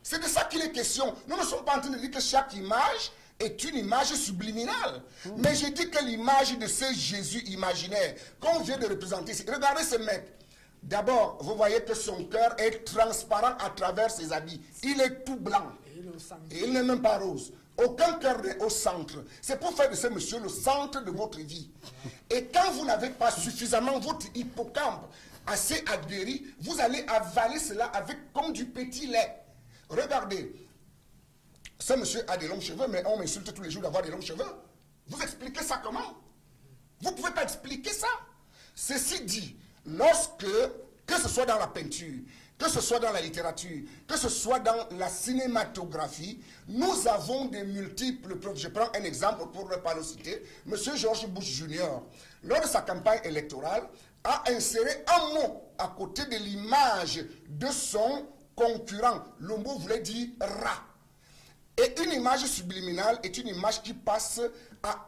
C'est de ça qu'il est question. Nous ne sommes pas en train de dire que chaque image est une image subliminale. Mais je dis que l'image de ce Jésus imaginaire qu'on vient de représenter ici. Regardez ce mec. D'abord, vous voyez que son cœur est transparent à travers ses habits. Il est tout blanc. Et il n'est même pas rose. Aucun cœur n'est au centre. C'est pour faire de ce monsieur le centre de votre vie. Et quand vous n'avez pas suffisamment votre hippocampe assez aguerri, vous allez avaler cela avec comme du petit lait. Regardez, ce monsieur a des longs cheveux, mais on m'insulte tous les jours d'avoir des longs cheveux. Vous expliquez ça comment? Vous ne pouvez pas expliquer ça. Ceci dit, lorsque, que ce soit dans la peinture, que ce soit dans la littérature, que ce soit dans la cinématographie, nous avons des multiples preuves. Je prends un exemple pour ne pas le citer. Monsieur George Bush Jr., lors de sa campagne électorale, a inséré un mot à côté de l'image de son concurrent. Le mot voulait dire rat. Et une image subliminale est une image qui passe à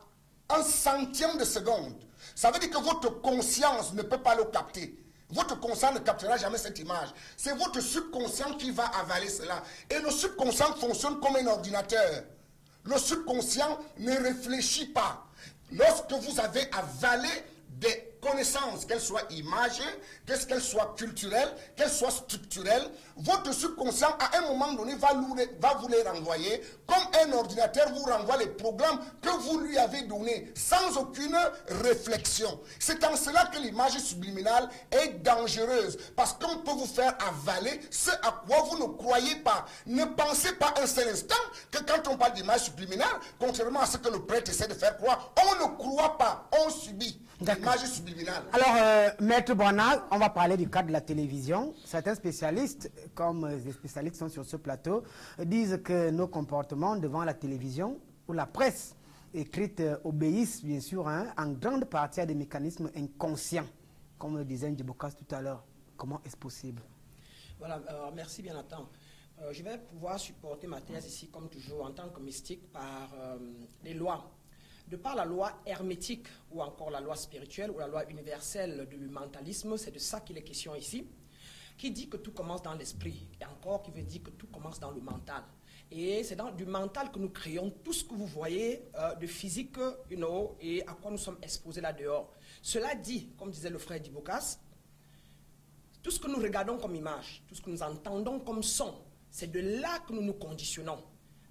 1/100e de seconde. Ça veut dire que votre conscience ne peut pas le capter. Votre conscient ne captera jamais cette image. C'est votre subconscient qui va avaler cela. Et le subconscient fonctionne comme un ordinateur. Le subconscient ne réfléchit pas. Lorsque vous avez avalé des connaissances, qu'elles soient imagées, qu'elles soient culturelles, qu'elles soient structurelles, votre subconscient, à un moment donné, va vous les renvoyer, comme un ordinateur vous renvoie les programmes que vous lui avez donnés, sans aucune réflexion. C'est en cela que l'image subliminale est dangereuse, parce qu'on peut vous faire avaler ce à quoi vous ne croyez pas. Ne pensez pas un seul instant que quand on parle d'image subliminale, contrairement à ce que le prêtre essaie de faire croire, on ne croit pas, on subit. L'image subliminale. Alors, Maître Brana, on va parler du cas de la télévision. Certains spécialistes, comme les spécialistes qui sont sur ce plateau, disent que nos comportements devant la télévision ou la presse écrite obéissent, bien sûr, en grande partie à des mécanismes inconscients, comme le disait Ndjibokas tout à l'heure. Comment est-ce possible? Voilà, merci bien Nathan. Je vais pouvoir supporter ma thèse ici, comme toujours, en tant que mystique, par les lois. De par la loi hermétique, ou encore la loi spirituelle, ou la loi universelle du mentalisme, c'est de ça qu'il est question ici, qui dit que tout commence dans l'esprit, et encore qui veut dire que tout commence dans le mental. Et c'est dans du mental que nous créons tout ce que vous voyez de physique, et à quoi nous sommes exposés là dehors. Cela dit, comme disait le frère Ndjibokas, tout ce que nous regardons comme image, tout ce que nous entendons comme son, c'est de là que nous nous conditionnons.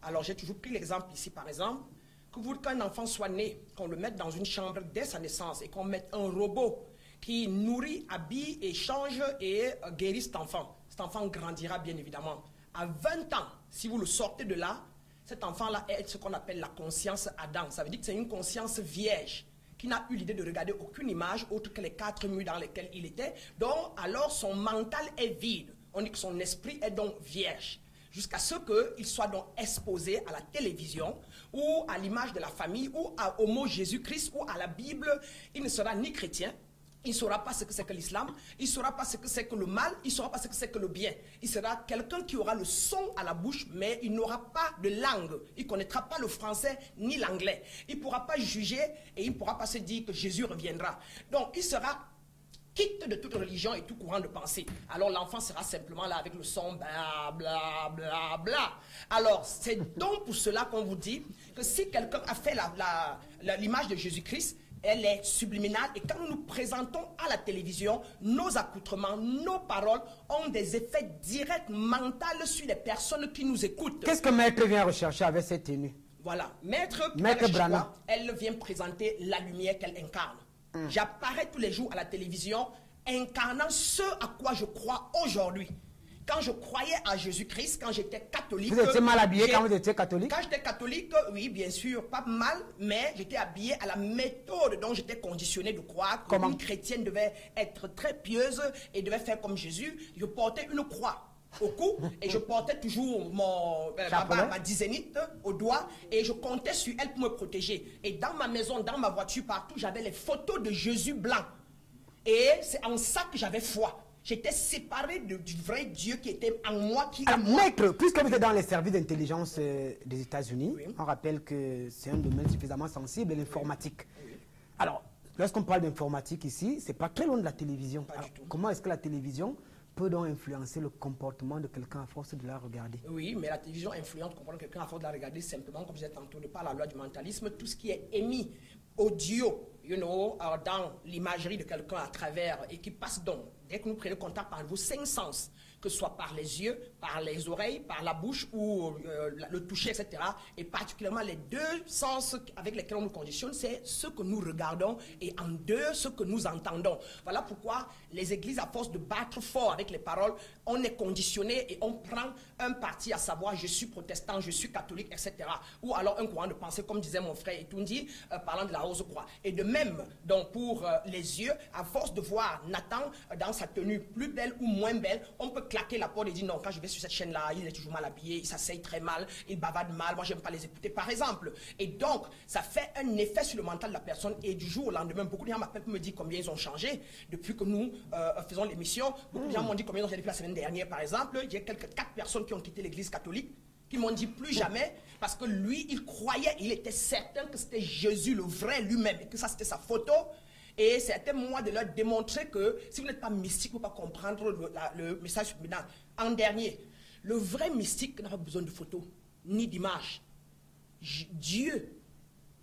Alors j'ai toujours pris l'exemple ici, par exemple, qu'un enfant soit né, qu'on le mette dans une chambre dès sa naissance et qu'on mette un robot qui nourrit, habille et change et guérit cet enfant grandira bien évidemment. À 20 ans, si vous le sortez de là, cet enfant-là est ce qu'on appelle la conscience Adam. Ça veut dire que c'est une conscience vierge qui n'a eu l'idée de regarder aucune image autre que les 4 murs dans lesquels il était. Donc, alors son mental est vide. On dit que son esprit est donc vierge. Jusqu'à ce qu'il soit donc exposé à la télévision ou à l'image de la famille ou au mot Jésus-Christ ou à la Bible. Il ne sera ni chrétien, il ne saura pas ce que c'est que l'islam, il ne saura pas ce que c'est que le mal, il ne saura pas ce que c'est que le bien. Il sera quelqu'un qui aura le son à la bouche, mais il n'aura pas de langue. Il ne connaîtra pas le français ni l'anglais. Il ne pourra pas juger et il ne pourra pas se dire que Jésus reviendra. Donc il sera quitte de toute religion et tout courant de pensée. Alors l'enfant sera simplement là avec le son bla bla bla bla. Alors c'est donc pour cela qu'on vous dit que si quelqu'un a fait l'image de Jésus-Christ, elle est subliminale et quand nous nous présentons à la télévision, nos accoutrements, nos paroles ont des effets directs mentaux sur les personnes qui nous écoutent. Qu'est-ce que Maître vient rechercher avec cette tenue? Voilà, Maître Brana, elle vient présenter la lumière qu'elle incarne. J'apparais tous les jours à la télévision incarnant ce à quoi je crois aujourd'hui. Quand je croyais à Jésus-Christ, quand j'étais catholique... Vous étiez mal habillé quand vous étiez catholique? Quand j'étais catholique, oui, bien sûr, pas mal, mais j'étais habillé à la méthode dont j'étais conditionné de croire qu'une chrétienne devait être très pieuse et devait faire comme Jésus. Je portais une croix au cou et je portais toujours ma dizainite au doigt et je comptais sur elle pour me protéger. Et dans ma maison, dans ma voiture, partout, j'avais les photos de Jésus blanc. Et c'est en ça que j'avais foi. J'étais séparé du vrai Dieu qui était en moi. Maître, puisque vous êtes dans les services d'intelligence des États-Unis, on rappelle que c'est un domaine suffisamment sensible, l'informatique. Alors, lorsqu'on parle d'informatique ici, c'est pas très loin de la télévision. Alors, comment est-ce que la télévision peut donc influencer le comportement de quelqu'un à force de la regarder? Oui, mais la télévision influente le comportement de quelqu'un à force de la regarder simplement, comme je disais tantôt, de par la loi du mentalisme, tout ce qui est émis audio, dans l'imagerie de quelqu'un à travers et qui passe donc, dès que nous prenons contact par vos 5 sens, que ce soit par les yeux, par les oreilles, par la bouche ou le toucher, etc. Et particulièrement les deux sens avec lesquels on nous conditionne, c'est ce que nous regardons et en deux, ce que nous entendons. Voilà pourquoi les églises, à force de battre fort avec les paroles, on est conditionné et on prend un parti, à savoir je suis protestant, je suis catholique, etc. Ou alors un courant de pensée, comme disait mon frère Etundi, parlant de la rose croix. Et de même, donc pour les yeux, à force de voir Nathan dans sa tenue plus belle ou moins belle, on peut claquer la porte et dire non, quand je vais sur cette chaîne-là, il est toujours mal habillé, il s'asseye très mal, il bavade mal, moi j'aime pas les écouter, par exemple. Et donc, ça fait un effet sur le mental de la personne et du jour au lendemain, beaucoup de gens m'appellent pour me dire combien ils ont changé depuis que nous faisons l'émission. Beaucoup de gens m'ont dit combien ils ont changé depuis la semaine dernière, par exemple. Il y a 4 personnes qui ont quitté l'église catholique, qui m'ont dit plus jamais, parce que lui, il croyait, il était certain que c'était Jésus, le vrai lui-même, et que ça c'était sa photo. Et c'était moi de leur démontrer que si vous n'êtes pas mystique, vous ne pouvez pas comprendre le message subliminal. En dernier, le vrai mystique n'a pas besoin de photos, ni d'images. Dieu,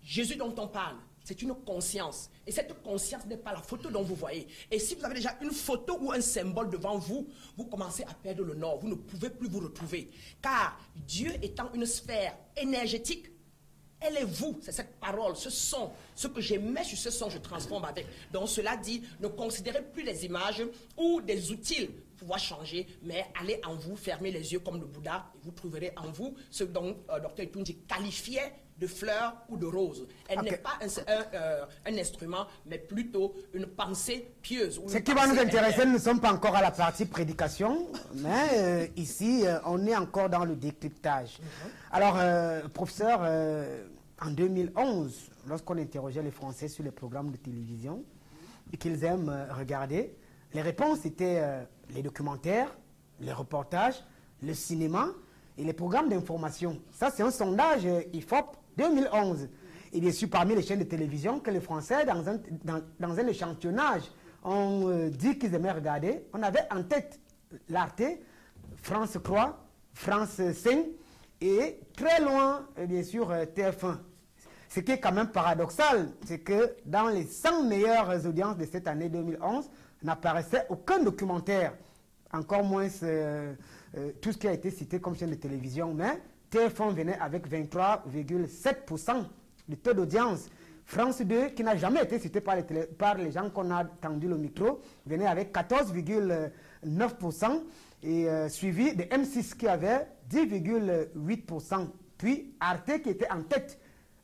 Jésus dont on parle, c'est une conscience. Et cette conscience n'est pas la photo dont vous voyez. Et si vous avez déjà une photo ou un symbole devant vous, vous commencez à perdre le nord. Vous ne pouvez plus vous retrouver. Car Dieu étant une sphère énergétique, elle est vous, c'est cette parole, ce son, ce que j'émets sur ce son, je transforme avec. Donc cela dit, ne considérez plus les images ou des outils pour pouvoir changer, mais allez en vous, fermez les yeux comme le Bouddha, et vous trouverez en vous ce dont Dr Etundi qualifiait de fleur ou de rose. Elle n'est pas un instrument, mais plutôt une pensée pieuse. Ce qui va nous intéresser, nous ne sommes pas encore à la partie prédication, mais ici, on est encore dans le décryptage. Alors, professeur, en 2011, lorsqu'on interrogeait les Français sur les programmes de télévision et qu'ils aiment regarder, les réponses étaient les documentaires, les reportages, le cinéma et les programmes d'information. Ça, c'est un sondage IFOP 2011. Et bien sûr, parmi les chaînes de télévision que les Français, dans un échantillonnage, ont dit qu'ils aimaient regarder, on avait en tête l'Arte, France 3, France 5 et très loin, bien sûr, TF1. Ce qui est quand même paradoxal, c'est que dans les 100 meilleures audiences de cette année 2011, n'apparaissait aucun documentaire, encore moins tout ce qui a été cité comme chaîne de télévision, mais TF1 venait avec 23,7% de taux d'audience. France 2, qui n'a jamais été cité par les gens qu'on a tendu le micro, venait avec 14,9%, et suivi de M6 qui avait 10,8%. Puis Arte, qui était en tête,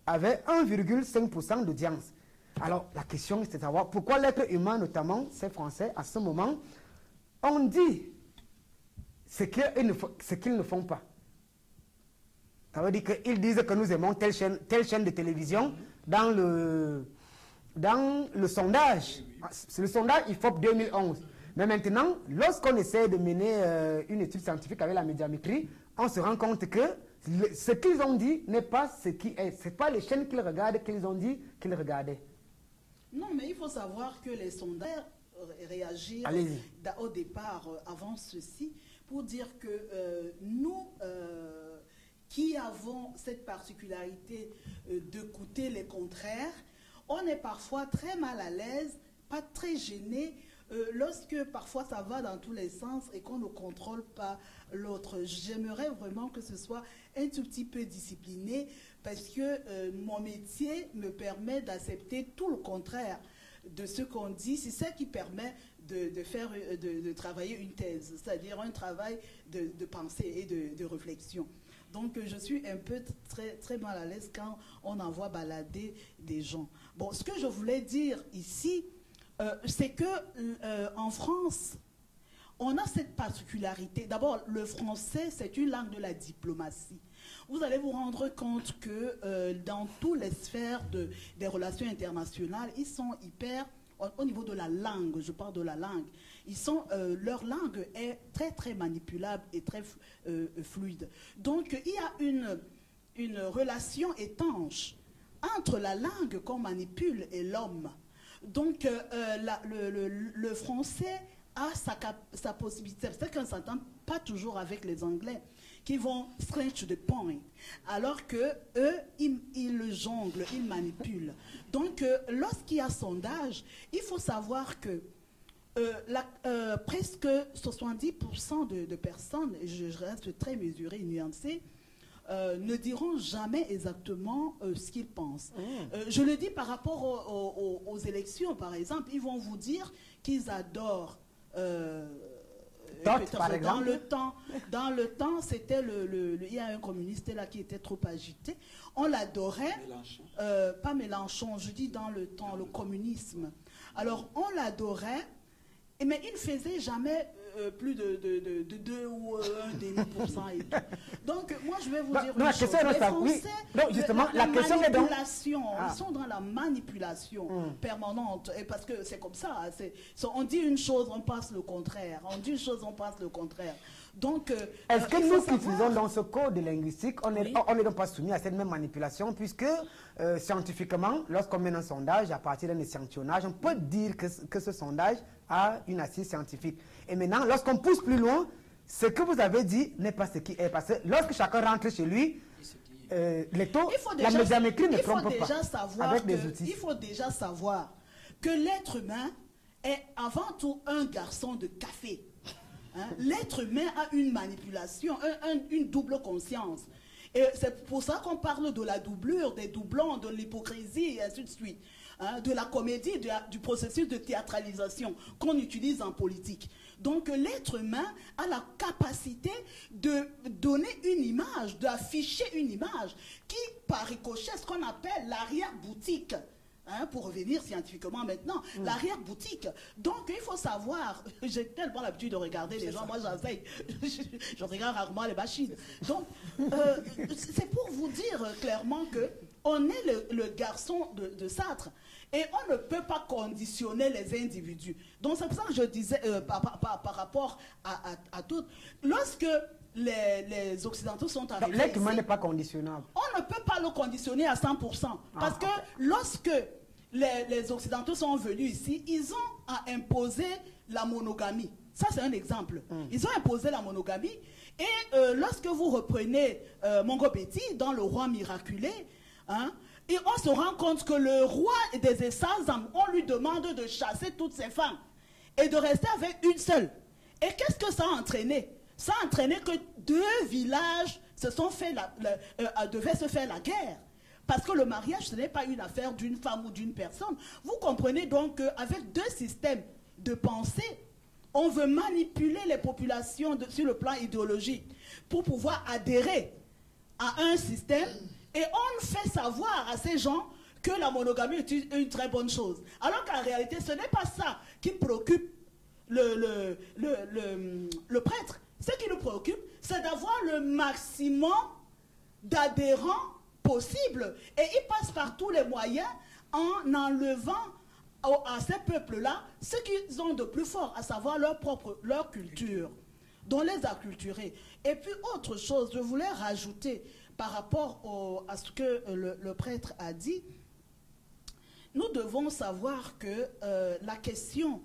avait 1,5% d'audience. Alors, la question, c'est de savoir pourquoi l'être humain, notamment ces Français, à ce moment, ont dit ce qu'ils ne font pas. Ça veut dire qu'ils disent que nous aimons telle chaîne de télévision dans le sondage. C'est le sondage IFOP 2011. Mais maintenant, lorsqu'on essaie de mener une étude scientifique avec la médiamétrie, on se rend compte que ce qu'ils ont dit n'est pas ce qui est. Ce n'est pas les chaînes qu'ils regardent qu'ils ont dit qu'ils regardaient. Non, mais il faut savoir que les sondages réagissent au départ avant ceci pour dire que nous qui avons cette particularité d'écouter les contraires, on est parfois très mal à l'aise, pas très gêné lorsque parfois ça va dans tous les sens et qu'on ne contrôle pas l'autre. J'aimerais vraiment que ce soit un tout petit peu discipliné parce que mon métier me permet d'accepter tout le contraire de ce qu'on dit. C'est ça qui permet de travailler une thèse, c'est-à-dire un travail de pensée et de réflexion. Donc, je suis un peu très mal à l'aise quand on envoie balader des gens. Bon, ce que je voulais dire ici, c'est que en France, on a cette particularité. D'abord, le français, c'est une langue de la diplomatie. Vous allez vous rendre compte que dans toutes les sphères des relations internationales, ils sont hyper, au niveau de la langue, je parle de la langue, leur langue est très manipulable et très fluide. Donc, il y a une relation étanche entre la langue qu'on manipule et l'homme. Donc, le français a sa possibilité. C'est qu'on ne s'entend pas toujours avec les Anglais qui vont stretch the point, alors que eux, ils jonglent, ils manipulent. Donc, lorsqu'il y a sondage, il faut savoir que presque 70% de personnes, et je reste très mesurée et nuancée, ne diront jamais exactement ce qu'ils pensent. Je le dis par rapport aux élections, par exemple, ils vont vous dire qu'ils adorent... par exemple. Dans le temps, c'était il y a un communiste là qui était trop agité. On l'adorait. Pas Mélenchon, je dis dans le temps, le communisme. Alors, on l'adorait, mais il ne faisait jamais plus de 2 ou 1,5%. Et tout. Donc, moi, je vais vous dire une chose. Les Français, la manipulation, ils sont dans la manipulation permanente. Et parce que c'est comme ça. On dit une chose, on pense le contraire. On dit une chose, on pense le contraire. Donc, est-ce que nous qui faisons dans ce code linguistique, on n'est donc pas soumis à cette même manipulation, puisque scientifiquement, lorsqu'on mène un sondage à partir d'un échantillonnage, on peut dire que ce sondage a une assise scientifique. Et maintenant, lorsqu'on pousse plus loin, ce que vous avez dit n'est pas ce qui est. Parce que lorsque chacun rentre chez lui, les taux, la médiamétrie ne trompe pas avec des outils. Il faut déjà savoir que l'être humain est avant tout un garçon de café. L'être humain a une manipulation, une double conscience. Et c'est pour ça qu'on parle de la doublure, des doublons, de l'hypocrisie, et ainsi de suite. De la comédie, du processus de théâtralisation qu'on utilise en politique. Donc l'être humain a la capacité de donner une image, d'afficher une image qui, par ricochet, ce qu'on appelle l'arrière-boutique. Pour revenir scientifiquement maintenant, l'arrière-boutique. Donc, il faut savoir, j'ai tellement l'habitude de regarder les gens, moi j'essaye, je regarde rarement les machines. Donc, c'est pour vous dire clairement qu'on est le garçon de Sartre et on ne peut pas conditionner les individus. Donc, c'est pour ça que je disais, par rapport à tout, lorsque les Occidentaux sont arrivés... L'être humain n'est pas conditionnable. On ne peut pas le conditionner à 100%. Parce que lorsque les Occidentaux sont venus ici, ils ont imposé la monogamie. Ça, c'est un exemple. Ils ont imposé la monogamie. Et lorsque vous reprenez Mongo Betty dans Le Roi Miraculé, et on se rend compte que le roi des Essazam, on lui demande de chasser toutes ses femmes et de rester avec une seule. Et qu'est-ce que ça a entraîné? Ça a entraîné que 2 villages devaient se faire la guerre. Parce que le mariage, ce n'est pas une affaire d'une femme ou d'une personne. Vous comprenez donc qu'avec 2 systèmes de pensée, on veut manipuler les populations sur le plan idéologique pour pouvoir adhérer à un système et on fait savoir à ces gens que la monogamie est une très bonne chose. Alors qu'en réalité, ce n'est pas ça qui préoccupe le prêtre. Ce qui nous préoccupe, c'est d'avoir le maximum d'adhérents possible. Et il passe par tous les moyens en enlevant à ces peuples-là ce qu'ils ont de plus fort, à savoir leur culture, dont les acculturer. Et puis autre chose, je voulais rajouter par rapport à ce que le prêtre a dit, nous devons savoir que la question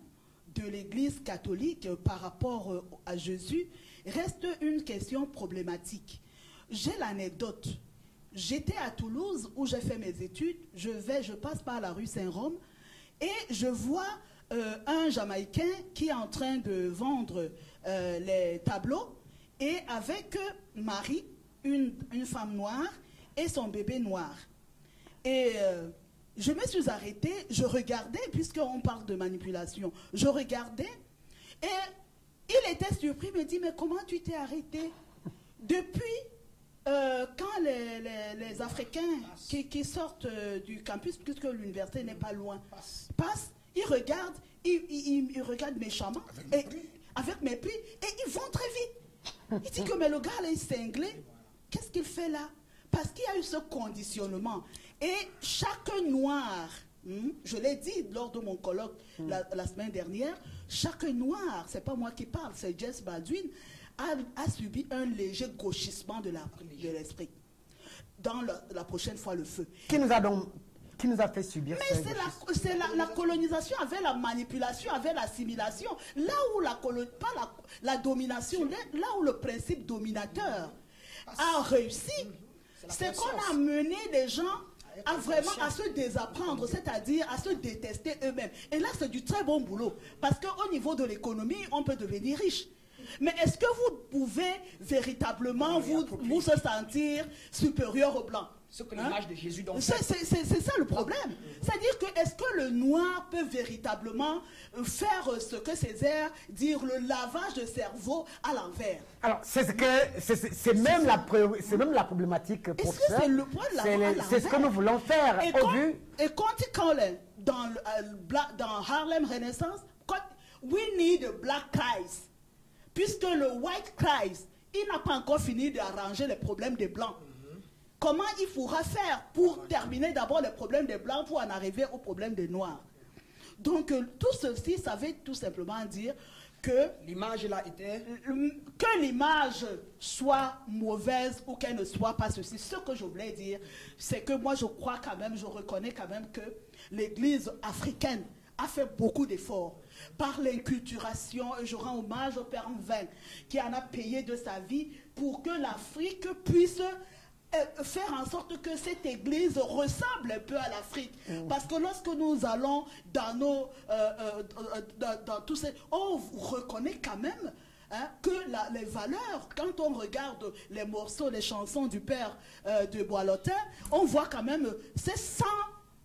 de l'Église catholique par rapport à Jésus reste une question problématique. J'ai l'anecdote. J'étais à Toulouse où j'ai fait mes études, je passe par la rue Saint-Rome et je vois un Jamaïcain qui est en train de vendre les tableaux et avec Marie, une femme noire et son bébé noir. Et je me suis arrêtée, je regardais, puisqu'on parle de manipulation, je regardais et il était surpris, il me dit, mais comment tu t'es arrêtée? Depuis... quand les Africains qui sortent du campus, puisque l'université n'est pas loin, passent, ils regardent méchamment, avec mépris, et ils vont très vite. Il dit que mais le gars là, il est cinglé. Qu'est-ce qu'il fait là? Parce qu'il y a eu ce conditionnement. Et chaque noir, je l'ai dit lors de mon colloque la semaine dernière, chaque noir, c'est pas moi qui parle, c'est Jess Baldwin, a subi un léger gauchissement de l'esprit. Dans la prochaine fois, le feu. Qui nous a fait subir ça? Mais c'est la colonisation avec la manipulation, avec l'assimilation. Là où la domination, là où le principe dominateur a réussi, c'est qu'on a mené les gens à se désapprendre, c'est-à-dire à se détester eux-mêmes. Et là, c'est du très bon boulot. Parce qu'au niveau de l'économie, on peut devenir riche. Mais est-ce que vous pouvez véritablement vous se sentir supérieur aux Blancs? Ce que l'image de Jésus donc c'est ça le problème. C'est-à-dire que est-ce que le noir peut véritablement faire ce que Césaire dit, le lavage de cerveau à l'envers? Alors, c'est même la problématique, professeur. C'est ce que nous voulons faire. Et quand dans Harlem Renaissance, we need a black Christ. Puisque le white Christ, il n'a pas encore fini d'arranger les problèmes des Blancs. Comment il faudra faire pour terminer d'abord les problèmes des Blancs pour en arriver aux problèmes des Noirs? Donc, tout ceci, ça veut tout simplement dire que l'image là était... Que l'image soit mauvaise ou qu'elle ne soit pas ceci. Ce que je voulais dire, c'est que moi, je crois quand même, je reconnais quand même que l'Église africaine a fait beaucoup d'efforts par l'inculturation. Je rends hommage au Père Mveng qui en a payé de sa vie pour que l'Afrique puisse faire en sorte que cette église ressemble un peu à l'Afrique. Parce que lorsque nous allons dans dans tous ces... On reconnaît quand même que les valeurs, quand on regarde les morceaux, les chansons du Père de Bois-Lotin, on voit quand même ces 100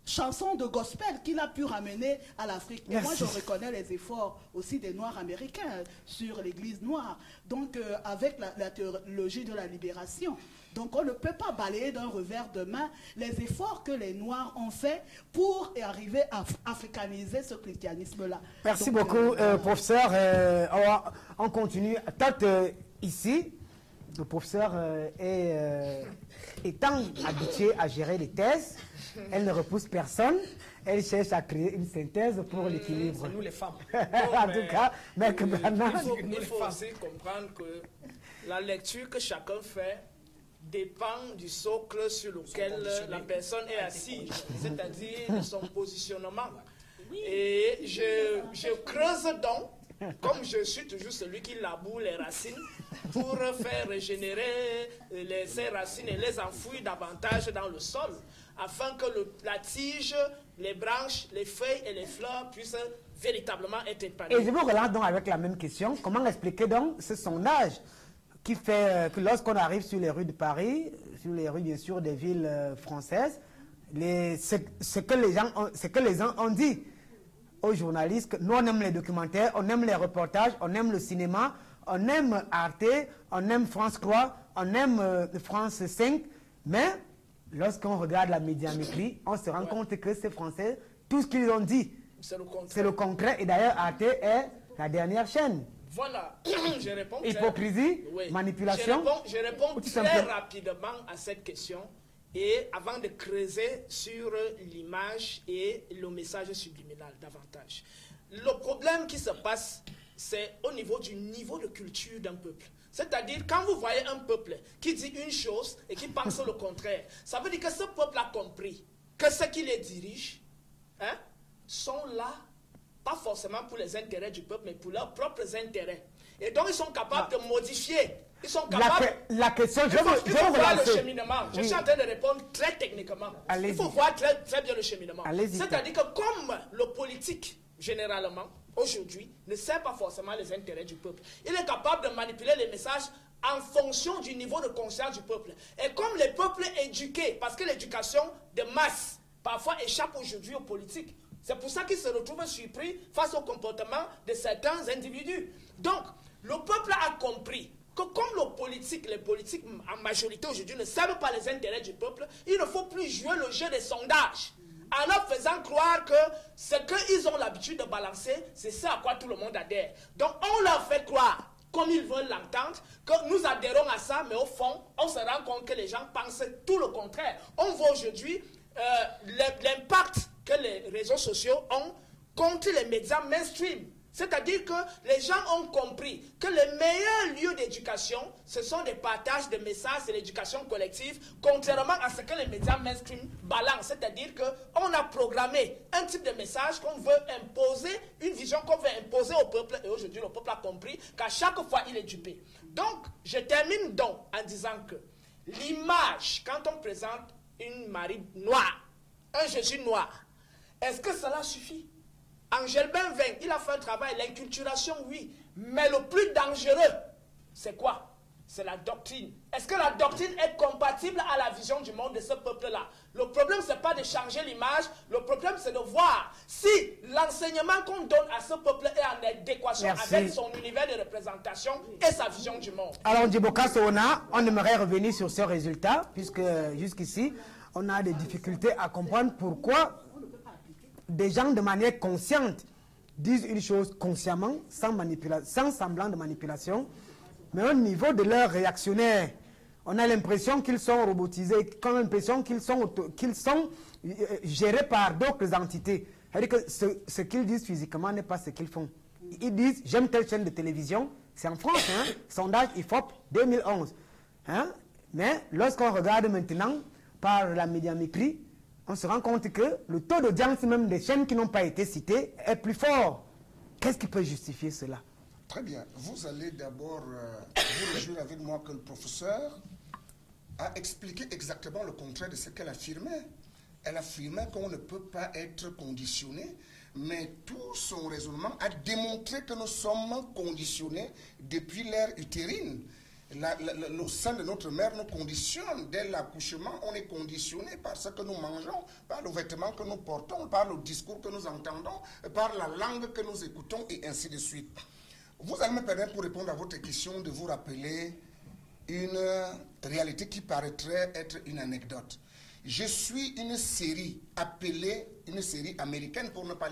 chansons de gospel qu'il a pu ramener à l'Afrique. Et moi, je reconnais les efforts aussi des Noirs américains sur l'église noire. Donc, avec la théologie de la libération. Donc, on ne peut pas balayer d'un revers de main les efforts que les Noirs ont faits pour arriver à africaniser ce christianisme-là. Merci beaucoup, professeur. On continue. Ici, le professeur étant habitué à gérer les thèses, elle ne repousse personne. Elle cherche à créer une synthèse pour l'équilibre. C'est nous les femmes. En tout cas, Maître Branham. Il faut aussi comprendre que la lecture que chacun fait dépend du socle sur lequel la personne est assise, c'est-à-dire de son positionnement. Et je creuse donc, comme je suis toujours celui qui laboure les racines, pour faire régénérer ces racines et les enfouir davantage dans le sol, afin que la tige, les branches, les feuilles et les fleurs puissent véritablement être épanouies. Et je vous relance donc avec la même question. Comment expliquer donc ce sondage qui fait que lorsqu'on arrive sur les rues de Paris, sur les rues bien sûr des villes françaises, ce que les gens ont dit aux journalistes, que nous on aime les documentaires, on aime les reportages, on aime le cinéma, on aime Arte, on aime France 3, on aime France 5, mais lorsqu'on regarde la médiamétrie, on se rend compte que ces Français, tout ce qu'ils ont dit, c'est le concret. Et d'ailleurs, Arte est la dernière chaîne. Voilà, je réponds. Hypocrisie, manipulation. Je réponds très rapidement à cette question. Et avant de creuser sur l'image et le message subliminal davantage. Le problème qui se passe, c'est au niveau du niveau de culture d'un peuple. C'est-à-dire, quand vous voyez un peuple qui dit une chose et qui pense le contraire, ça veut dire que ce peuple a compris que ceux qui les dirigent sont là, pas forcément pour les intérêts du peuple, mais pour leurs propres intérêts. Et donc, ils sont capables de modifier. Ils sont capables... La question, il faut voir le cheminement. Je suis en train de répondre très techniquement. Il faut voir très, très bien le cheminement. C'est-à-dire que comme le politique, généralement, aujourd'hui, ne sert pas forcément les intérêts du peuple, il est capable de manipuler les messages en fonction du niveau de conscience du peuple. Et comme les peuples éduqués, parce que l'éducation de masse, parfois échappe aujourd'hui aux politiques, c'est pour ça qu'ils se retrouvent surpris face au comportement de certains individus. Donc, le peuple a compris que comme les politiques en majorité aujourd'hui ne servent pas les intérêts du peuple, il ne faut plus jouer le jeu des sondages, en leur faisant croire que ce qu'ils ont l'habitude de balancer, c'est ça à quoi tout le monde adhère. Donc, on leur fait croire, comme ils veulent l'entendre, que nous adhérons à ça, mais au fond, on se rend compte que les gens pensent tout le contraire. On voit aujourd'hui l'impact que les réseaux sociaux ont contre les médias mainstream. C'est-à-dire que les gens ont compris que les meilleurs lieux d'éducation, ce sont des partages de messages et l'éducation collective, contrairement à ce que les médias mainstream balancent. C'est-à-dire qu'on a programmé un type de message qu'on veut imposer, une vision qu'on veut imposer au peuple, et aujourd'hui le peuple a compris qu'à chaque fois il est dupé. Donc, je termine donc en disant que l'image, quand on présente une Marie noire, un Jésus noir. Est-ce que cela suffit? Angèle Benvin, il a fait un travail, l'inculturation, oui. Mais le plus dangereux, c'est quoi? C'est la doctrine. Est-ce que la doctrine est compatible à la vision du monde de ce peuple-là? Le problème, ce n'est pas de changer l'image. Le problème, c'est de voir si l'enseignement qu'on donne à ce peuple est en adéquation avec son univers de représentation et sa vision du monde. Alors, Djiboka Sohona, on aimerait revenir sur ce résultat, puisque jusqu'ici, on a des difficultés à comprendre pourquoi des gens de manière consciente disent une chose consciemment, sans semblant de manipulation, mais au niveau de leurs réactionnaires, on a l'impression qu'ils sont robotisés, on a l'impression qu'ils sont gérés par d'autres entités. C'est-à-dire que ce qu'ils disent physiquement n'est pas ce qu'ils font. Ils disent, j'aime telle chaîne de télévision, c'est en France, hein, sondage IFOP 2011. Hein, mais lorsqu'on regarde maintenant par la médiamétrie, on se rend compte que le taux d'audience même des chaînes qui n'ont pas été citées est plus fort. Qu'est-ce qui peut justifier cela? Très bien. Vous allez d'abord vous réjouir avec moi que le professeur a expliqué exactement le contraire de ce qu'elle affirmait. Elle affirmait qu'on ne peut pas être conditionné, mais tout son raisonnement a démontré que nous sommes conditionnés depuis l'ère utérine. Le sein de notre mère nous conditionne. Dès l'accouchement, on est conditionné par ce que nous mangeons, par le vêtement que nous portons, par le discours que nous entendons, par la langue que nous écoutons, et ainsi de suite. Vous allez me permettre, pour répondre à votre question, de vous rappeler une réalité qui paraîtrait être une anecdote. Je suis une série appelée, une série américaine pour ne pas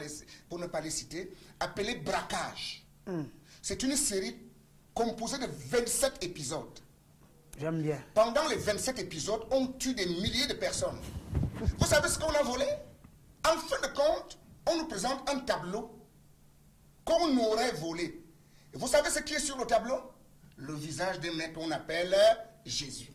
les citer, appelée Braquage. C'est une série composée de 27 épisodes. J'aime bien. Pendant les 27 épisodes, on tue des milliers de personnes. Vous savez ce qu'on a volé? En fin de compte, on nous présente un tableau qu'on aurait volé. Et vous savez ce qui est sur le tableau? Le visage d'un mec qu'on appelle Jésus.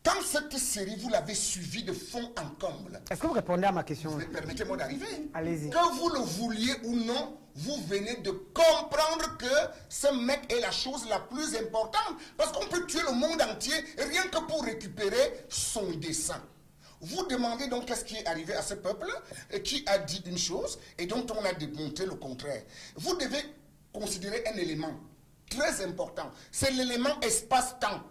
Quand cette série, vous l'avez suivie de fond en comble. Est-ce que vous répondez à ma question? Permettez-moi d'arriver. Allez-y. Que vous le vouliez ou non, vous venez de comprendre que ce mec est la chose la plus importante. Parce qu'on peut tuer le monde entier rien que pour récupérer son dessein. Vous demandez donc qu'est-ce qui est arrivé à ce peuple qui a dit une chose et dont on a démontré le contraire. Vous devez considérer un élément très important. C'est l'élément espace-temps.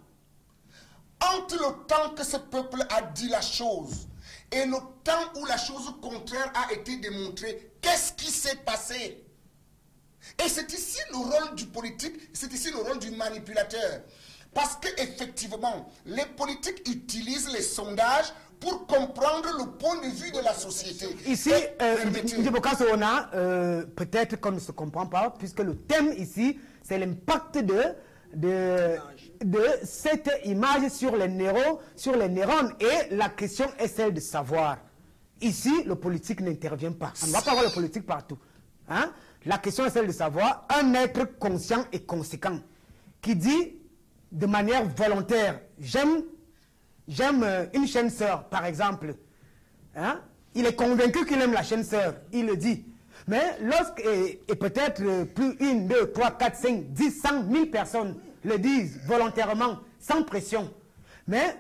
Entre le temps que ce peuple a dit la chose et le temps où la chose contraire a été démontrée, qu'est-ce qui s'est passé? Et c'est ici le rôle du politique, c'est ici le rôle du manipulateur. Parce qu'effectivement, les politiques utilisent les sondages pour comprendre le point de vue de la société. Ici, peut-être qu'on ne se comprend pas, puisque le thème ici, c'est l'impact de cette image sur les neurones, et la question est celle de savoir. Ici, le politique n'intervient pas. On ne va pas voir le politique partout. Hein? La question est celle de savoir un être conscient et conséquent qui dit de manière volontaire, j'aime une chaîne sœur, par exemple. Hein? Il est convaincu qu'il aime la chaîne sœur, il le dit. Mais lorsque, et peut-être plus 1, 2, 3, 4, 5, 10, 100 000 personnes le disent volontairement, sans pression. Mais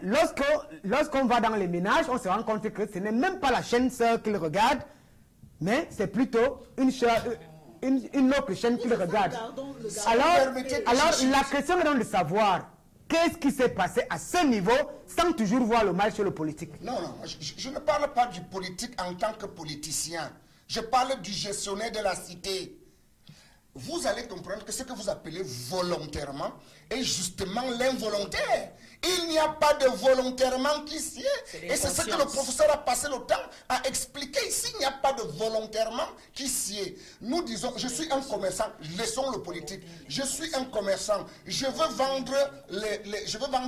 lorsqu'on va dans les ménages, on se rend compte que ce n'est même pas la chaîne sœur qu'il regarde, mais c'est plutôt une autre chaîne qu'il regarde. Alors, la question est donc de savoir qu'est-ce qui s'est passé à ce niveau sans toujours voir le mal sur le politique. Non, je ne parle pas du politique en tant que politicien. Je parle du gestionnaire de la cité. Vous allez comprendre que ce que vous appelez volontairement est justement l'involontaire. Il n'y a pas de volontairement qui s'y est. Et c'est ce que le professeur a passé le temps à expliquer ici. Il n'y a pas de volontairement qui s'y est. Nous disons, je suis un commerçant, laissons le politique. Je suis un commerçant, je veux vendre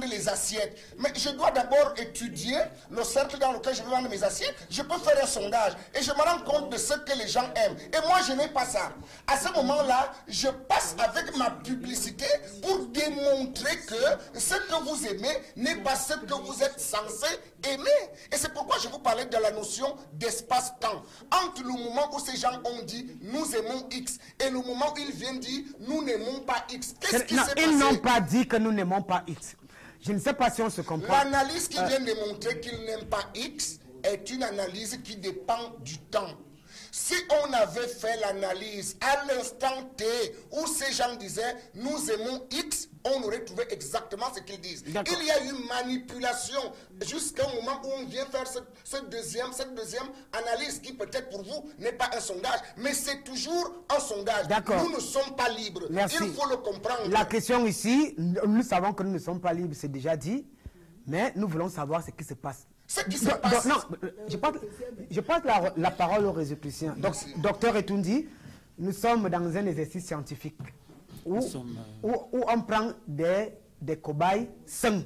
les assiettes. Mais je dois d'abord étudier le cercle dans lequel je veux vendre mes assiettes. Je peux faire un sondage et je me rends compte de ce que les gens aiment. Et moi, je n'ai pas ça. À ce moment-là, je passe avec ma publicité pour démontrer que ce que vous aimez n'est pas ce que vous êtes censé aimer. Et c'est pourquoi je vous parlais de la notion d'espace-temps. Entre le moment où ces gens ont dit « nous aimons X » et le moment où ils viennent dire « nous n'aimons pas X ». Qu'est-ce qui s'est passé? Ils n'ont pas dit que nous n'aimons pas X. Je ne sais pas si on se comprend. L'analyse qui vient de montrer qu'il n'aime pas X est une analyse qui dépend du temps. Si on avait fait l'analyse à l'instant T où ces gens disaient nous aimons X, on aurait trouvé exactement ce qu'ils disent. Il y a eu manipulation jusqu'à un moment où on vient faire cette deuxième analyse qui peut-être pour vous n'est pas un sondage, mais c'est toujours un sondage. Nous ne sommes pas libres. Merci. Il faut le comprendre. La question ici, nous savons que nous ne sommes pas libres, c'est déjà dit, mais nous voulons savoir ce qui se passe. Ce qui se passe. Non, je passe la parole aux résolutions. Docteur Etoundi, nous sommes dans un exercice scientifique où on prend des cobayes sains.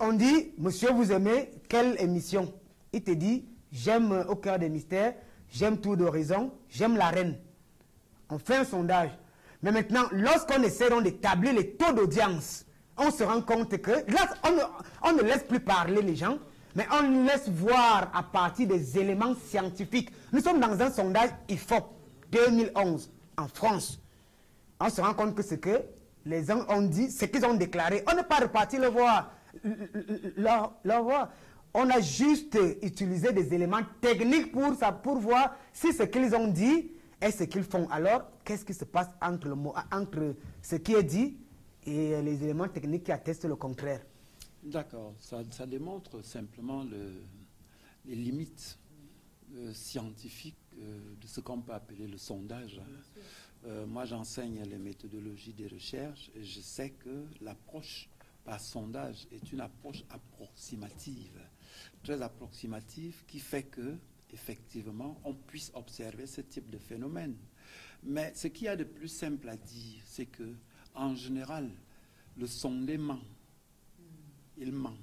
On dit, monsieur, vous aimez quelle émission? Il te dit, j'aime Au cœur des mystères, j'aime Tour d'horizon, j'aime La Reine. On fait un sondage. Mais maintenant, lorsqu'on essaie d'établir les taux d'audience, on se rend compte que là, on ne laisse plus parler les gens, mais on laisse voir à partir des éléments scientifiques. Nous sommes dans un sondage IFOP 2011 en France. On se rend compte que ce que les gens ont dit, ce qu'ils ont déclaré, on n'est pas reparti le voir. On a juste utilisé des éléments techniques pour voir si ce qu'ils ont dit est ce qu'ils font. Alors, qu'est-ce qui se passe entre ce qui est dit et les éléments techniques qui attestent le contraire? D'accord, ça démontre simplement les limites scientifiques de ce qu'on peut appeler le sondage. Moi, j'enseigne les méthodologies des recherches et je sais que l'approche par sondage est une approche approximative, très approximative, qui fait que, effectivement, on puisse observer ce type de phénomène. Mais ce qu'il y a de plus simple à dire, c'est que en général, le sondé ment. Il ment.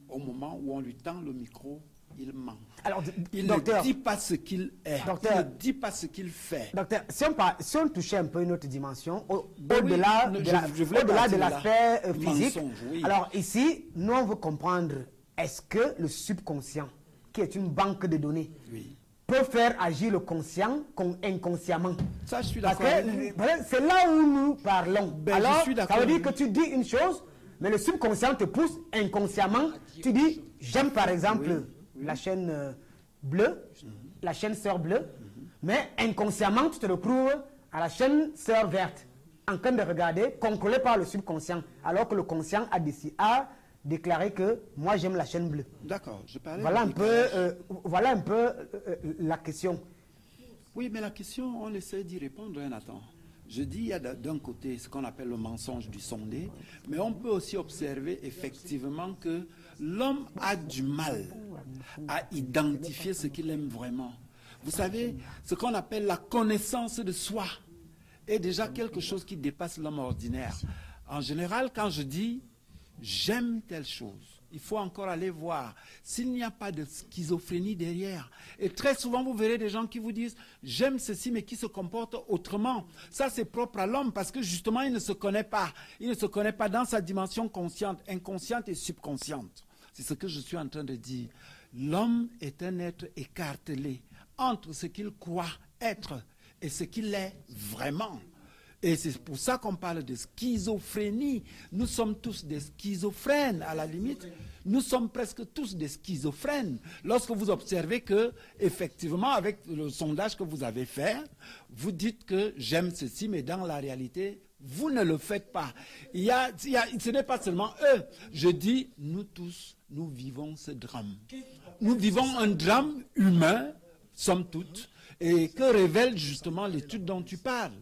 Au moment où on lui tend le micro, il ment. Alors, il docteur, ne dit pas ce qu'il est. Docteur, il ne dit pas ce qu'il fait. Docteur, si on touchait un peu une autre dimension, au-delà de l'aspect physique, oui. Alors ici, nous on veut comprendre, est-ce que le subconscient, qui est une banque de données, oui, peut faire agir le conscient inconsciemment? Ça, je suis d'accord. C'est là où nous parlons. Alors, je suis ça veut dire que tu dis une chose, mais le subconscient te pousse inconsciemment. Tu dis, j'aime par exemple la chaîne bleue, la chaîne sœur bleue, mais inconsciemment, tu te retrouves à la chaîne sœur verte, en train de regarder, contrôlé par le subconscient, alors que le conscient a déclaré que moi j'aime la chaîne bleue. D'accord, je parlais. Voilà un peu la question. Oui, mais la question, on essaie d'y répondre, Nathan. Je dis, il y a d'un côté ce qu'on appelle le mensonge du sondé, mais on peut aussi observer effectivement que l'homme a du mal à identifier ce qu'il aime vraiment. Vous savez, ce qu'on appelle la connaissance de soi est déjà quelque chose qui dépasse l'homme ordinaire. En général, quand je dis j'aime telle chose, il faut encore aller voir s'il n'y a pas de schizophrénie derrière. Et très souvent, vous verrez des gens qui vous disent « j'aime ceci », mais qui se comportent autrement. Ça, c'est propre à l'homme parce que justement, il ne se connaît pas. Il ne se connaît pas dans sa dimension consciente, inconsciente et subconsciente. C'est ce que je suis en train de dire. L'homme est un être écartelé entre ce qu'il croit être et ce qu'il est vraiment. Et c'est pour ça qu'on parle de schizophrénie. Nous sommes tous des schizophrènes, à la limite. Nous sommes presque tous des schizophrènes. Lorsque vous observez que, effectivement, avec le sondage que vous avez fait, vous dites que j'aime ceci, mais dans la réalité, vous ne le faites pas. Ce n'est pas seulement eux. Je dis, nous tous, nous vivons ce drame. Nous vivons un drame humain, somme toute, et que révèle justement l'étude dont tu parles.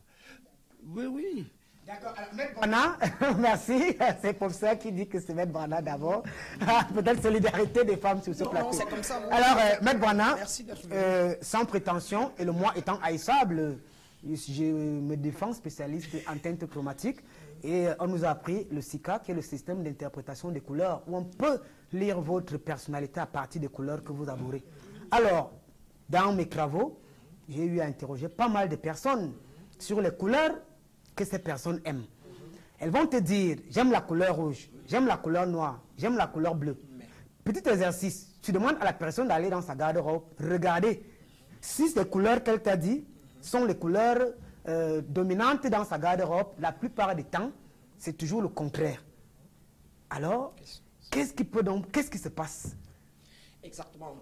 Oui, oui. D'accord. Brana, merci. C'est pour ça qu'il dit que c'est Maître Brana d'abord. Peut-être solidarité des femmes sur ce plateau. Non, c'est comme ça. Alors, Maître Brana, sans prétention, et le moi étant haïssable, je me défends spécialiste en teinte chromatique, et on nous a appris le SICA, qui est le système d'interprétation des couleurs, où on peut lire votre personnalité à partir des couleurs que vous arborez. Alors, dans mes travaux, j'ai eu à interroger pas mal de personnes sur les couleurs que ces personnes aiment. Elles vont te dire, j'aime la couleur rouge, j'aime la couleur noire, j'aime la couleur bleue. Petit exercice, tu demandes à la personne d'aller dans sa garde-robe, regarder si ces couleurs qu'elle t'a dit sont les couleurs dominantes dans sa garde-robe. La plupart du temps, c'est toujours le contraire. Alors, qu'est-ce qui se passe? Exactement.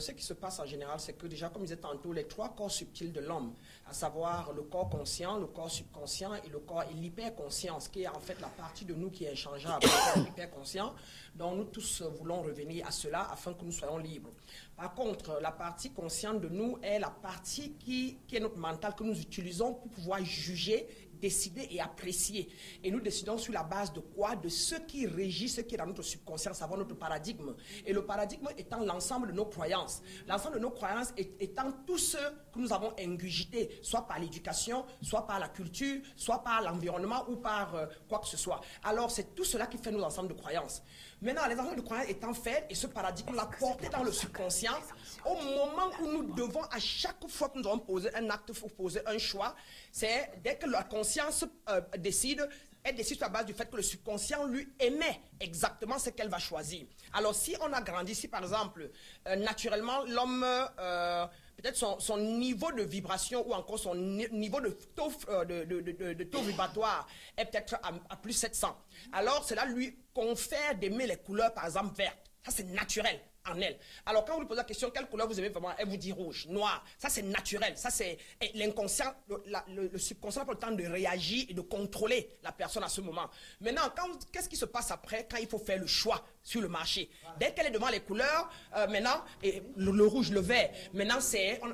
Ce qui se passe en général, c'est que déjà, comme je disais tantôt, les 3 corps subtils de l'homme, à savoir le corps conscient, le corps subconscient et l'hyperconscience, qui est en fait la partie de nous qui est inchangeable, l'hyperconscient, dont nous tous voulons revenir à cela afin que nous soyons libres. Par contre, la partie consciente de nous est la partie qui est notre mental, que nous utilisons pour pouvoir juger, décider et apprécier. Et nous décidons sur la base de quoi? De ce qui régit, ce qui est dans notre subconscient, savoir notre paradigme. Et le paradigme étant l'ensemble de nos croyances. L'ensemble de nos croyances étant tout ce que nous avons ingurgité, soit par l'éducation, soit par la culture, soit par l'environnement ou par quoi que ce soit. Alors, c'est tout cela qui fait nos ensembles de croyances. Maintenant, les ensembles de croyances étant faits, et ce paradigme l'a porté dans le subconscient, au moment où nous devons, à chaque fois que nous devons poser un acte, poser un choix, c'est dès que la conscience décide, elle décide sur la base du fait que le subconscient lui émet exactement ce qu'elle va choisir. Alors, si on a grandi, si par exemple, naturellement, l'homme, peut-être son niveau de vibration ou encore son niveau de taux vibratoire est peut-être à plus 700. Alors, cela lui confère d'aimer les couleurs, par exemple, vertes. Ça, c'est naturel en elle. Alors, quand vous lui posez la question, quelle couleur vous aimez vraiment, elle vous dit rouge, noir. Ça, c'est naturel. Ça, c'est l'inconscient, le subconscient prend le temps de réagir et de contrôler la personne à ce moment. Maintenant, qu'est-ce qui se passe après quand il faut faire le choix sur le marché? Dès qu'elle est devant les couleurs, maintenant, et le rouge, le vert, maintenant,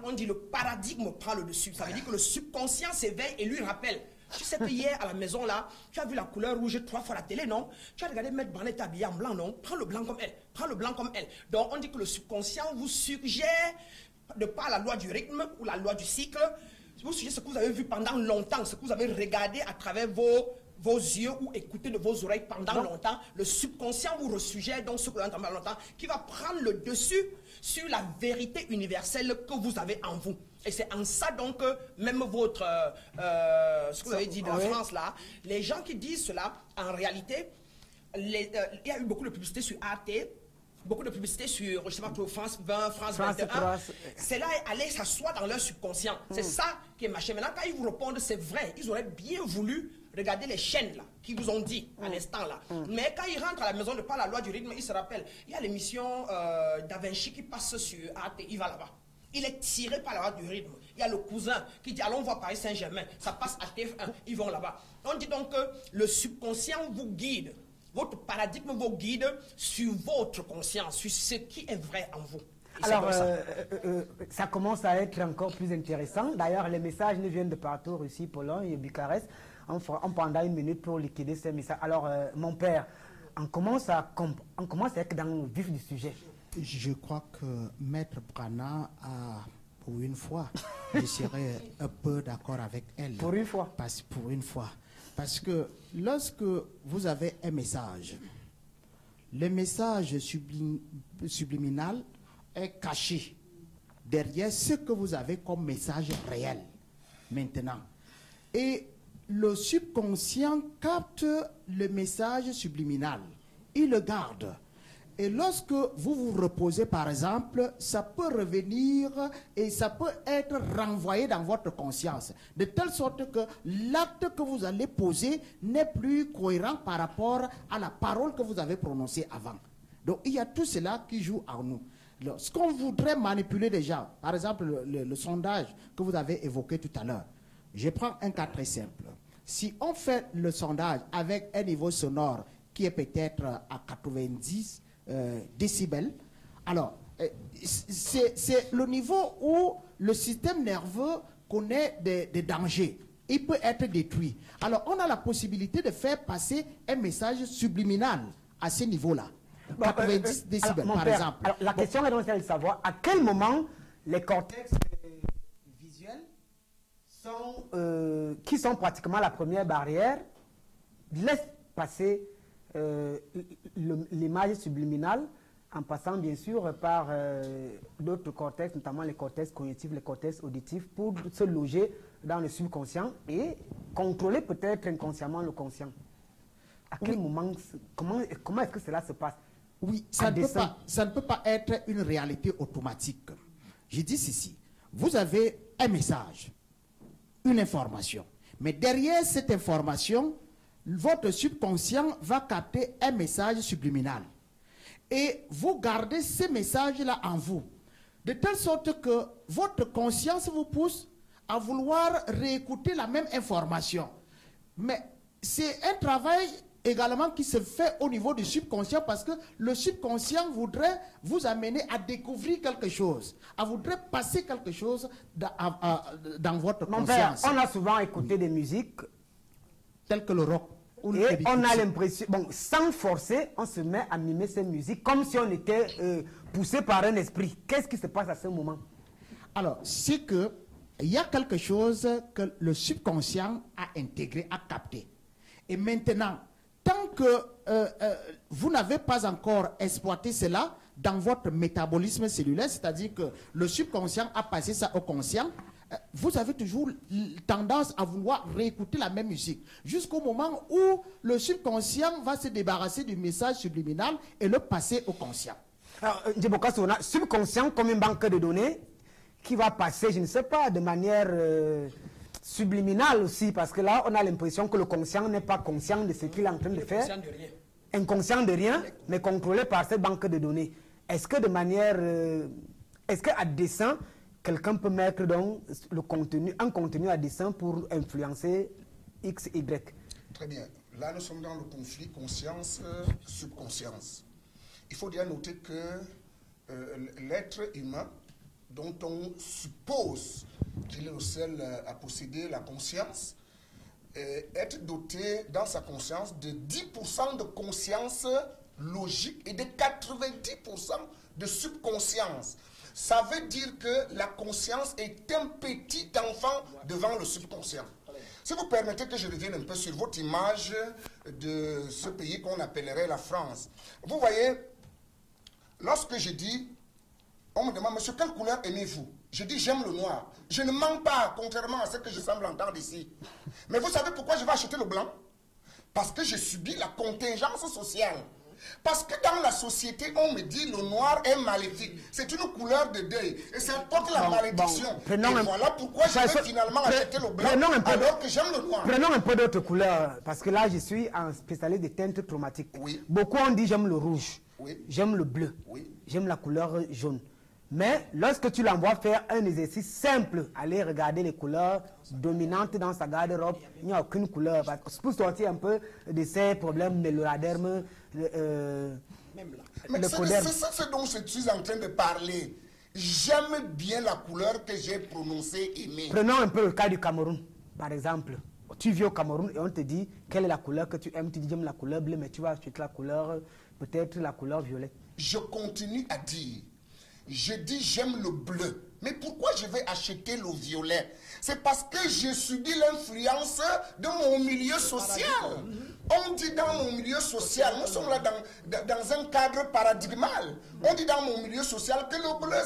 on dit le paradigme prend le dessus. Ça veut dire que le subconscient s'éveille et lui rappelle. Tu sais que hier, à la maison, là, tu as vu la couleur rouge 3 fois à la télé, non? Tu as regardé Maître Barnett habillé en blanc, non? Prends le blanc comme elle. Prends le blanc comme elle. Donc, on dit que le subconscient vous suggère, de par la loi du rythme ou la loi du cycle, vous suggère ce que vous avez vu pendant longtemps, ce que vous avez regardé à travers vos yeux ou écouté de vos oreilles pendant longtemps. Le subconscient vous ressuggère donc ce que vous avez entendu pendant longtemps, qui va prendre le dessus sur la vérité universelle que vous avez en vous. Et c'est en ça donc que même votre, ce que vous avez dit de la France là, les gens qui disent cela, en réalité, il y a eu beaucoup de publicité sur Arte, beaucoup de publicité sur, je sais pas, France 20, France 21. C'est là aller s'asseoir dans leur subconscient. C'est ça qui est marché. Maintenant, quand ils vous répondent, c'est vrai, ils auraient bien voulu regarder les chaînes là, qui vous ont dit à l'instant là. Mais quand ils rentrent à la maison de par la loi du rythme, ils se rappellent, il y a l'émission Da Vinci qui passe sur Arte, il va là-bas. Il est tiré par la loi du rythme. Il y a le cousin qui dit allons voir Paris Saint-Germain. Ça passe à TF1. Ils vont là-bas. On dit donc que le subconscient vous guide. Votre paradigme vous guide sur votre conscience, sur ce qui est vrai en vous. Et alors, ça commence à être encore plus intéressant. D'ailleurs, les messages nous viennent de partout, Russie, Pologne et Bucarest. On prendra une minute pour liquider ces messages. Alors, mon père, on commence à être dans le vif du sujet. Je crois que Maître Brana a, pour une fois, je serais un peu d'accord avec elle. Pour une fois. Pour une fois. Parce que lorsque vous avez un message, le message subliminal est caché derrière ce que vous avez comme message réel maintenant. Et le subconscient capte le message subliminal. Il le garde. Et lorsque vous vous reposez, par exemple, ça peut revenir et ça peut être renvoyé dans votre conscience. De telle sorte que l'acte que vous allez poser n'est plus cohérent par rapport à la parole que vous avez prononcée avant. Donc, il y a tout cela qui joue en nous. Ce qu'on voudrait manipuler déjà, par exemple, le sondage que vous avez évoqué tout à l'heure. Je prends un cas très simple. Si on fait le sondage avec un niveau sonore qui est peut-être à 90 décibels. Alors, c'est le niveau où le système nerveux connaît des dangers. Il peut être détruit. Alors, on a la possibilité de faire passer un message subliminal à ce niveau-là. 90 décibels, par exemple. Alors, la question est donc de savoir à quel moment les cortex visuels qui sont pratiquement la première barrière laissent passer l'image subliminale en passant bien sûr par d'autres cortex, notamment les cortex cognitifs, les cortex auditifs, pour se loger dans le subconscient et contrôler peut-être inconsciemment le conscient. À quel moment, comment est-ce que cela se passe? Oui, ça ne peut pas être une réalité automatique. Je dis ceci, vous avez un message, une information, mais derrière cette information, votre subconscient va capter un message subliminal. Et vous gardez ces messages-là en vous. De telle sorte que votre conscience vous pousse à vouloir réécouter la même information. Mais c'est un travail également qui se fait au niveau du subconscient parce que le subconscient voudrait vous amener à découvrir quelque chose, à voudrait passer quelque chose dans votre conscience. On a souvent écouté des musiques telles que le rock. Et on a l'impression, bon, sans forcer, on se met à mimer ces musiques comme si on était poussé par un esprit. Qu'est-ce qui se passe à ce moment? Alors, c'est que il y a quelque chose que le subconscient a intégré, a capté. Et maintenant, tant que vous n'avez pas encore exploité cela dans votre métabolisme cellulaire, c'est-à-dire que le subconscient a passé ça au conscient, vous avez toujours tendance à vouloir réécouter la même musique jusqu'au moment où le subconscient va se débarrasser du message subliminal et le passer au conscient. Alors, subconscient comme une banque de données qui va passer, je ne sais pas, de manière subliminale aussi, parce que là, on a l'impression que le conscient n'est pas conscient de ce qu'il est en train de faire. Inconscient de rien, mais contrôlé par cette banque de données. Est-ce que de manière... est-ce qu'à dessein, quelqu'un peut mettre donc un contenu à dessein pour influencer X, Y? Très bien. Là, nous sommes dans le conflit conscience-subconscience. Il faut bien noter que l'être humain, dont on suppose qu'il est le seul à posséder la conscience, être doté dans sa conscience de 10% de conscience logique et de 90% de subconscience. Ça veut dire que la conscience est un petit enfant devant le subconscient. Si vous permettez que je revienne un peu sur votre image de ce pays qu'on appellerait la France. Vous voyez, lorsque je dis, on me demande, monsieur, quelle couleur aimez-vous? Je dis, j'aime le noir. Je ne mens pas, contrairement à ce que je semble entendre ici. Mais vous savez pourquoi je vais acheter le blanc? Parce que j'ai subi la contingence sociale. Parce que dans la société, on me dit le noir est maléfique. C'est une couleur de deuil. Et ça porte la malédiction. Et voilà pourquoi je vais finalement acheter le blanc alors que j'aime le noir. Prenons un peu d'autres couleurs. Parce que là, je suis un spécialiste des teintes chromatiques. Oui. Beaucoup ont dit j'aime le rouge. Oui. J'aime le bleu. Oui. J'aime la couleur jaune. Mais lorsque tu l'envoies faire un exercice simple, aller regarder les couleurs dominantes dans sa garde-robe, il n'y a aucune couleur. Pour sortir un peu de ces problèmes mélodradermes, mais c'est ce dont je suis en train de parler. J'aime bien la couleur que j'ai prononcée aimer. Prenons un peu le cas du Cameroun, par exemple. Tu vis au Cameroun et on te dit quelle est la couleur que tu aimes. Tu dis j'aime la couleur bleue, mais tu vas acheter la couleur, peut-être la couleur violette. Je continue à dire. Je dis j'aime le bleu. Mais pourquoi je vais acheter le violet? C'est parce que j'ai subi l'influence de mon milieu social. On dit dans mon milieu social, nous sommes là dans un cadre paradigmal. On dit dans mon milieu social que le bleu,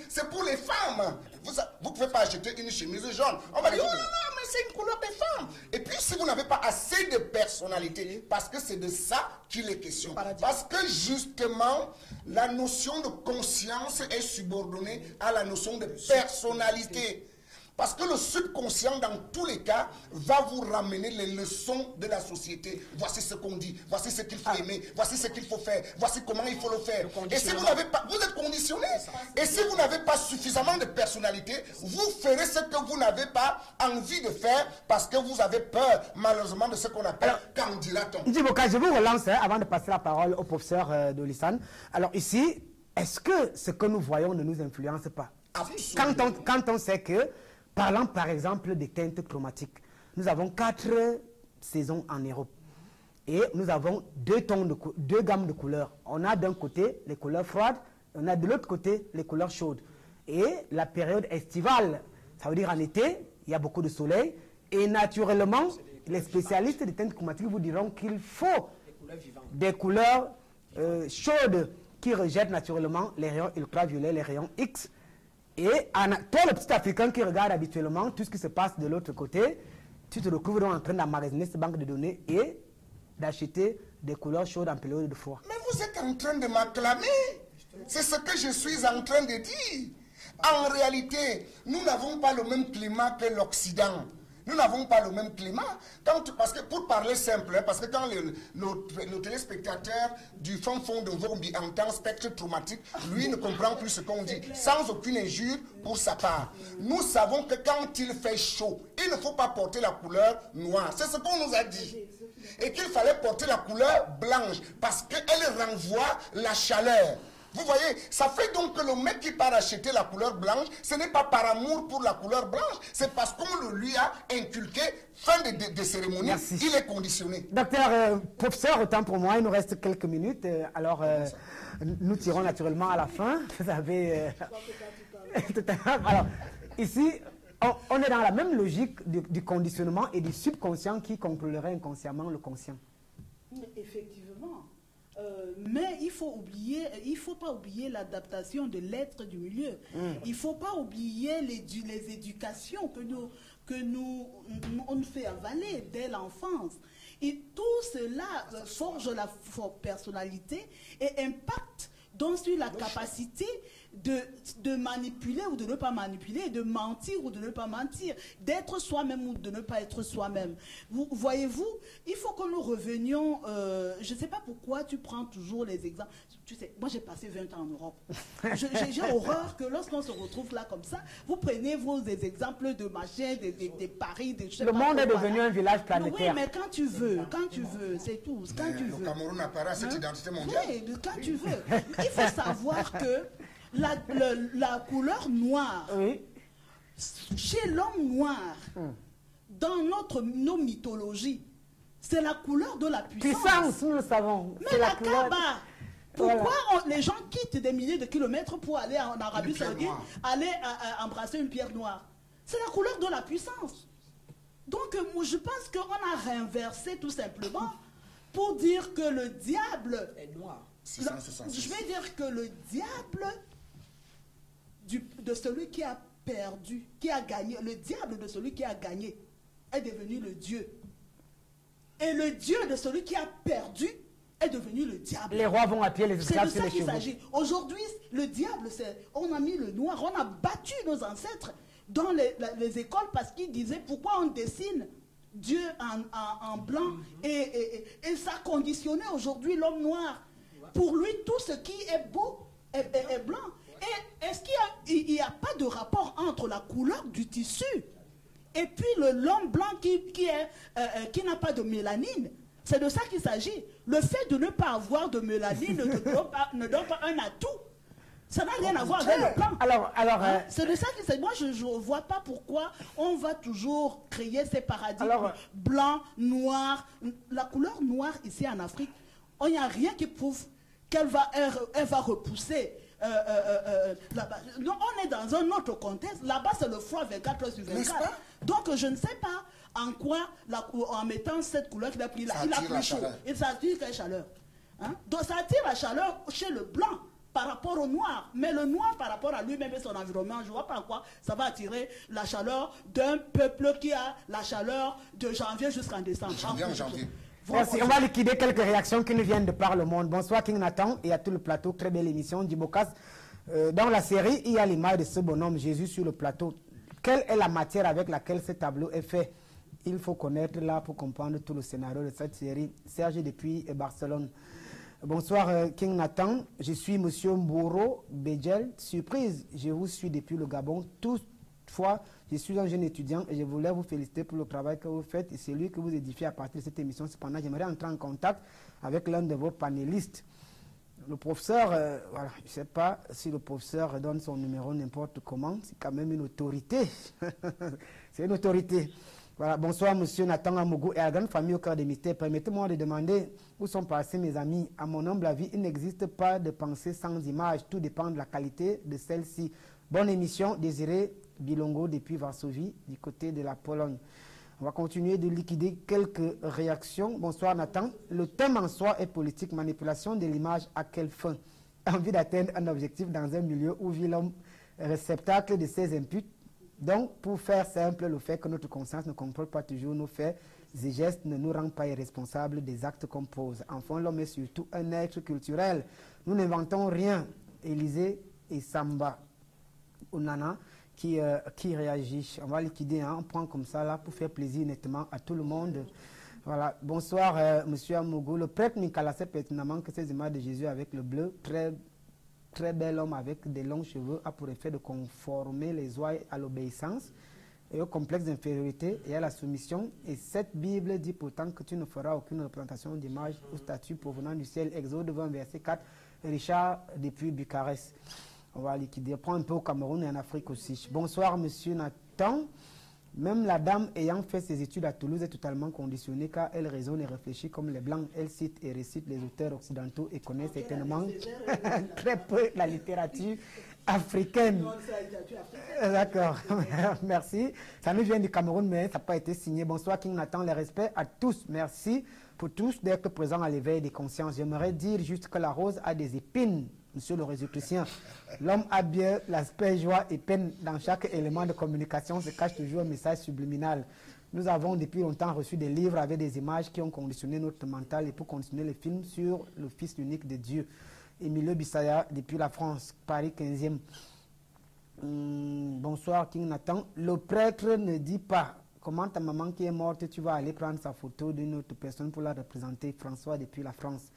c'est pour les femmes. Vous ne pouvez pas acheter une chemise jaune. On va dire, oh là là, mais c'est une couleur des femmes. Et puis si vous n'avez pas assez de personnalité, parce que c'est de ça qu'il est question. Parce que justement, la notion de conscience est subordonnée à la notion de personnalité. Parce que le subconscient, dans tous les cas, va vous ramener les leçons de la société. Voici ce qu'on dit, voici ce qu'il faut aimer, voici ce qu'il faut faire, voici comment il faut le faire. Et si vous n'avez pas, vous êtes conditionné. Et si vous n'avez pas suffisamment de personnalité, vous ferez ce que vous n'avez pas envie de faire parce que vous avez peur, malheureusement, de ce qu'on appelle qu'en dira-t-on. Ndiboka, je vous relance avant de passer la parole au professeur de Lissane. Alors ici, est-ce que ce que nous voyons ne nous influence pas? Quand on sait que, parlant par exemple des teintes chromatiques, nous avons 4 saisons en Europe et nous avons 2 gammes de couleurs. On a d'un côté les couleurs froides, on a de l'autre côté les couleurs chaudes. Et la période estivale, ça veut dire en été, il y a beaucoup de soleil et naturellement, les spécialistes des teintes chromatiques vous diront qu'il faut des couleurs chaudes qui rejettent naturellement les rayons ultraviolets, les rayons X. Et toi, le petit Africain qui regarde habituellement tout ce qui se passe de l'autre côté, tu te retrouves donc en train d'emmagasiner cette banque de données et d'acheter des couleurs chaudes en période de froid. Mais vous êtes en train de m'acclamer. C'est ce que je suis en train de dire. En réalité, nous n'avons pas le même climat que l'Occident. Nous n'avons pas le même climat. Parce que pour parler simple, parce que quand le téléspectateur du fond de Vormbi entend spectre traumatique, lui ne comprend plus ce qu'on dit, sans aucune injure pour sa part. Nous savons que quand il fait chaud, il ne faut pas porter la couleur noire. C'est ce qu'on nous a dit. Et qu'il fallait porter la couleur blanche, parce qu'elle renvoie la chaleur. Vous voyez, ça fait donc que le mec qui part acheter la couleur blanche, ce n'est pas par amour pour la couleur blanche, c'est parce qu'on le lui a inculqué. Fin de cérémonie, merci. Il est conditionné. Docteur, professeur, autant pour moi, il nous reste quelques minutes. Alors, nous tirons naturellement à la fin. Vous avez... alors, ici, on est dans la même logique du conditionnement et du subconscient qui contrôlerait inconsciemment le conscient. Effectivement. Mais il faut pas oublier l'adaptation de l'être du milieu. Il faut pas oublier les éducations que nous on fait avaler dès l'enfance. Et tout cela forge la personnalité et impacte donc sur la capacité de manipuler ou de ne pas manipuler, de mentir ou de ne pas mentir, d'être soi-même ou de ne pas être soi-même. Voyez-vous, il faut que nous revenions, je ne sais pas pourquoi tu prends toujours les exemples. Tu sais, moi j'ai passé 20 ans en Europe. J'ai horreur que lorsqu'on se retrouve là comme ça, vous prenez vos exemples de machin, des paris, des choses. Le monde est devenu un village planétaire. Oui, mais quand tu veux, c'est tout. Quand tu veux. Le Cameroun n'a pas cette identité mondiale. Oui, quand tu veux. Il faut savoir que la couleur noire, oui, chez l'homme noir, dans nos mythologies, c'est la couleur de la puissance. Puissance, nous le savons. Mais la Kaaba, pourquoi les gens quittent des milliers de kilomètres pour aller en Arabie Saoudite, aller embrasser une pierre noire? C'est la couleur de la puissance. Donc, je pense qu'on a réinversé tout simplement pour dire que le diable est noir. Je vais dire que le diable de celui qui a perdu, qui a gagné, le diable de celui qui a gagné est devenu le Dieu. Et le Dieu de celui qui a perdu est devenu le diable. Les rois vont appuyer les esclaves sur les chevaux. C'est de ça qu'il s'agit. Aujourd'hui, le diable, on a mis le noir, on a battu nos ancêtres dans les écoles parce qu'ils disaient pourquoi on dessine Dieu en blanc et ça a conditionné aujourd'hui l'homme noir. Pour lui, tout ce qui est beau est blanc. Et est-ce qu'il n'y a pas de rapport entre la couleur du tissu et puis l'homme blanc qui n'a pas de mélanine? C'est de ça qu'il s'agit. Le fait de ne pas avoir de mélanine ne donne pas un atout. Ça n'a rien à voir avec le blanc. C'est de ça qu'il s'agit. Moi, je ne vois pas pourquoi on va toujours créer ces paradigmes blanc, noir. La couleur noire ici en Afrique, il n'y a rien qui prouve qu'elle va repousser. Non, on est dans un autre contexte. Là-bas, c'est le froid 24 sur 24. Donc, je ne sais pas en quoi, en mettant cette couleur qu'il a pris là, il a plus chaud. Et ça attire la chaleur. Donc, ça attire la chaleur chez le blanc par rapport au noir. Mais le noir, par rapport à lui-même et son environnement, je ne vois pas en quoi ça va attirer la chaleur d'un peuple qui a la chaleur de janvier jusqu'en décembre. Janvier. Merci. On va liquider quelques réactions qui nous viennent de par le monde. Bonsoir King Nathan et à tout le plateau. Très belle émission d'Ibocas. Dans la série, il y a l'image de ce bonhomme Jésus sur le plateau. Quelle est la matière avec laquelle ce tableau est fait? Il faut connaître là pour comprendre tout le scénario de cette série. Serge depuis Barcelone. Bonsoir King Nathan. Je suis Monsieur Mboro Bedjel. Surprise, je vous suis depuis le Gabon. Toutefois, je suis un jeune étudiant et je voulais vous féliciter pour le travail que vous faites et celui que vous édifiez à partir de cette émission. Cependant, j'aimerais entrer en contact avec l'un de vos panélistes. Le professeur, voilà, je ne sais pas si le professeur donne son numéro n'importe comment, c'est quand même une autorité. C'est une autorité. Voilà, bonsoir Monsieur Nathan Amougou et à la grande famille au cœur des mystères. Permettez-moi de demander où sont passés mes amis. À mon humble avis, il n'existe pas de pensée sans image. Tout dépend de la qualité de celle-ci. Bonne émission, Désiré Bilongo depuis Varsovie, du côté de la Pologne. On va continuer de liquider quelques réactions. Bonsoir Nathan. Le thème en soi est politique. Manipulation de l'image à quelle fin? Envie d'atteindre un objectif dans un milieu où vit l'homme réceptacle de ses inputs. Donc, pour faire simple, le fait que notre conscience ne contrôle pas toujours nos faits et gestes ne nous rend pas irresponsables des actes qu'on pose. Enfin, l'homme est surtout un être culturel. Nous n'inventons rien. Élisée et Samba Onana, qui réagit. On va liquider un point comme ça là pour faire plaisir nettement à tout le monde. Voilà. Bonsoir, monsieur Amougou. Le prêtre Nicolas sait pertinemment que ces images de Jésus avec le bleu, très bel homme avec des longs cheveux, a pour effet de conformer les ouailles à l'obéissance et au complexe d'infériorité et à la soumission. Et cette Bible dit pourtant que tu ne feras aucune représentation d'image ou statue provenant du ciel. Exode 20, verset 4. Richard depuis Bucarest. On va liquider. Prends un peu au Cameroun et en Afrique aussi. Bonsoir, monsieur Nathan. Même la dame ayant fait ses études à Toulouse est totalement conditionnée car elle raisonne et réfléchit comme les Blancs. Elle cite et récite les auteurs occidentaux et connaît certainement très peu la littérature africaine. D'accord, merci. Ça nous vient du Cameroun, mais ça n'a pas été signé. Bonsoir, King Nathan, les respects à tous. Merci pour tous d'être présents à l'éveil des consciences. J'aimerais dire juste que la rose a des épines. Monsieur le Résoluticien, l'homme a bien l'aspect joie et peine. Dans chaque élément de communication se cache toujours un message subliminal. Nous avons depuis longtemps reçu des livres avec des images qui ont conditionné notre mental et pour conditionner les films sur le Fils unique de Dieu. Emilio Bissaya, depuis la France, Paris 15e. Bonsoir, King Nathan. Le prêtre ne dit pas comment ta maman qui est morte, tu vas aller prendre sa photo d'une autre personne pour la représenter. François, depuis la France.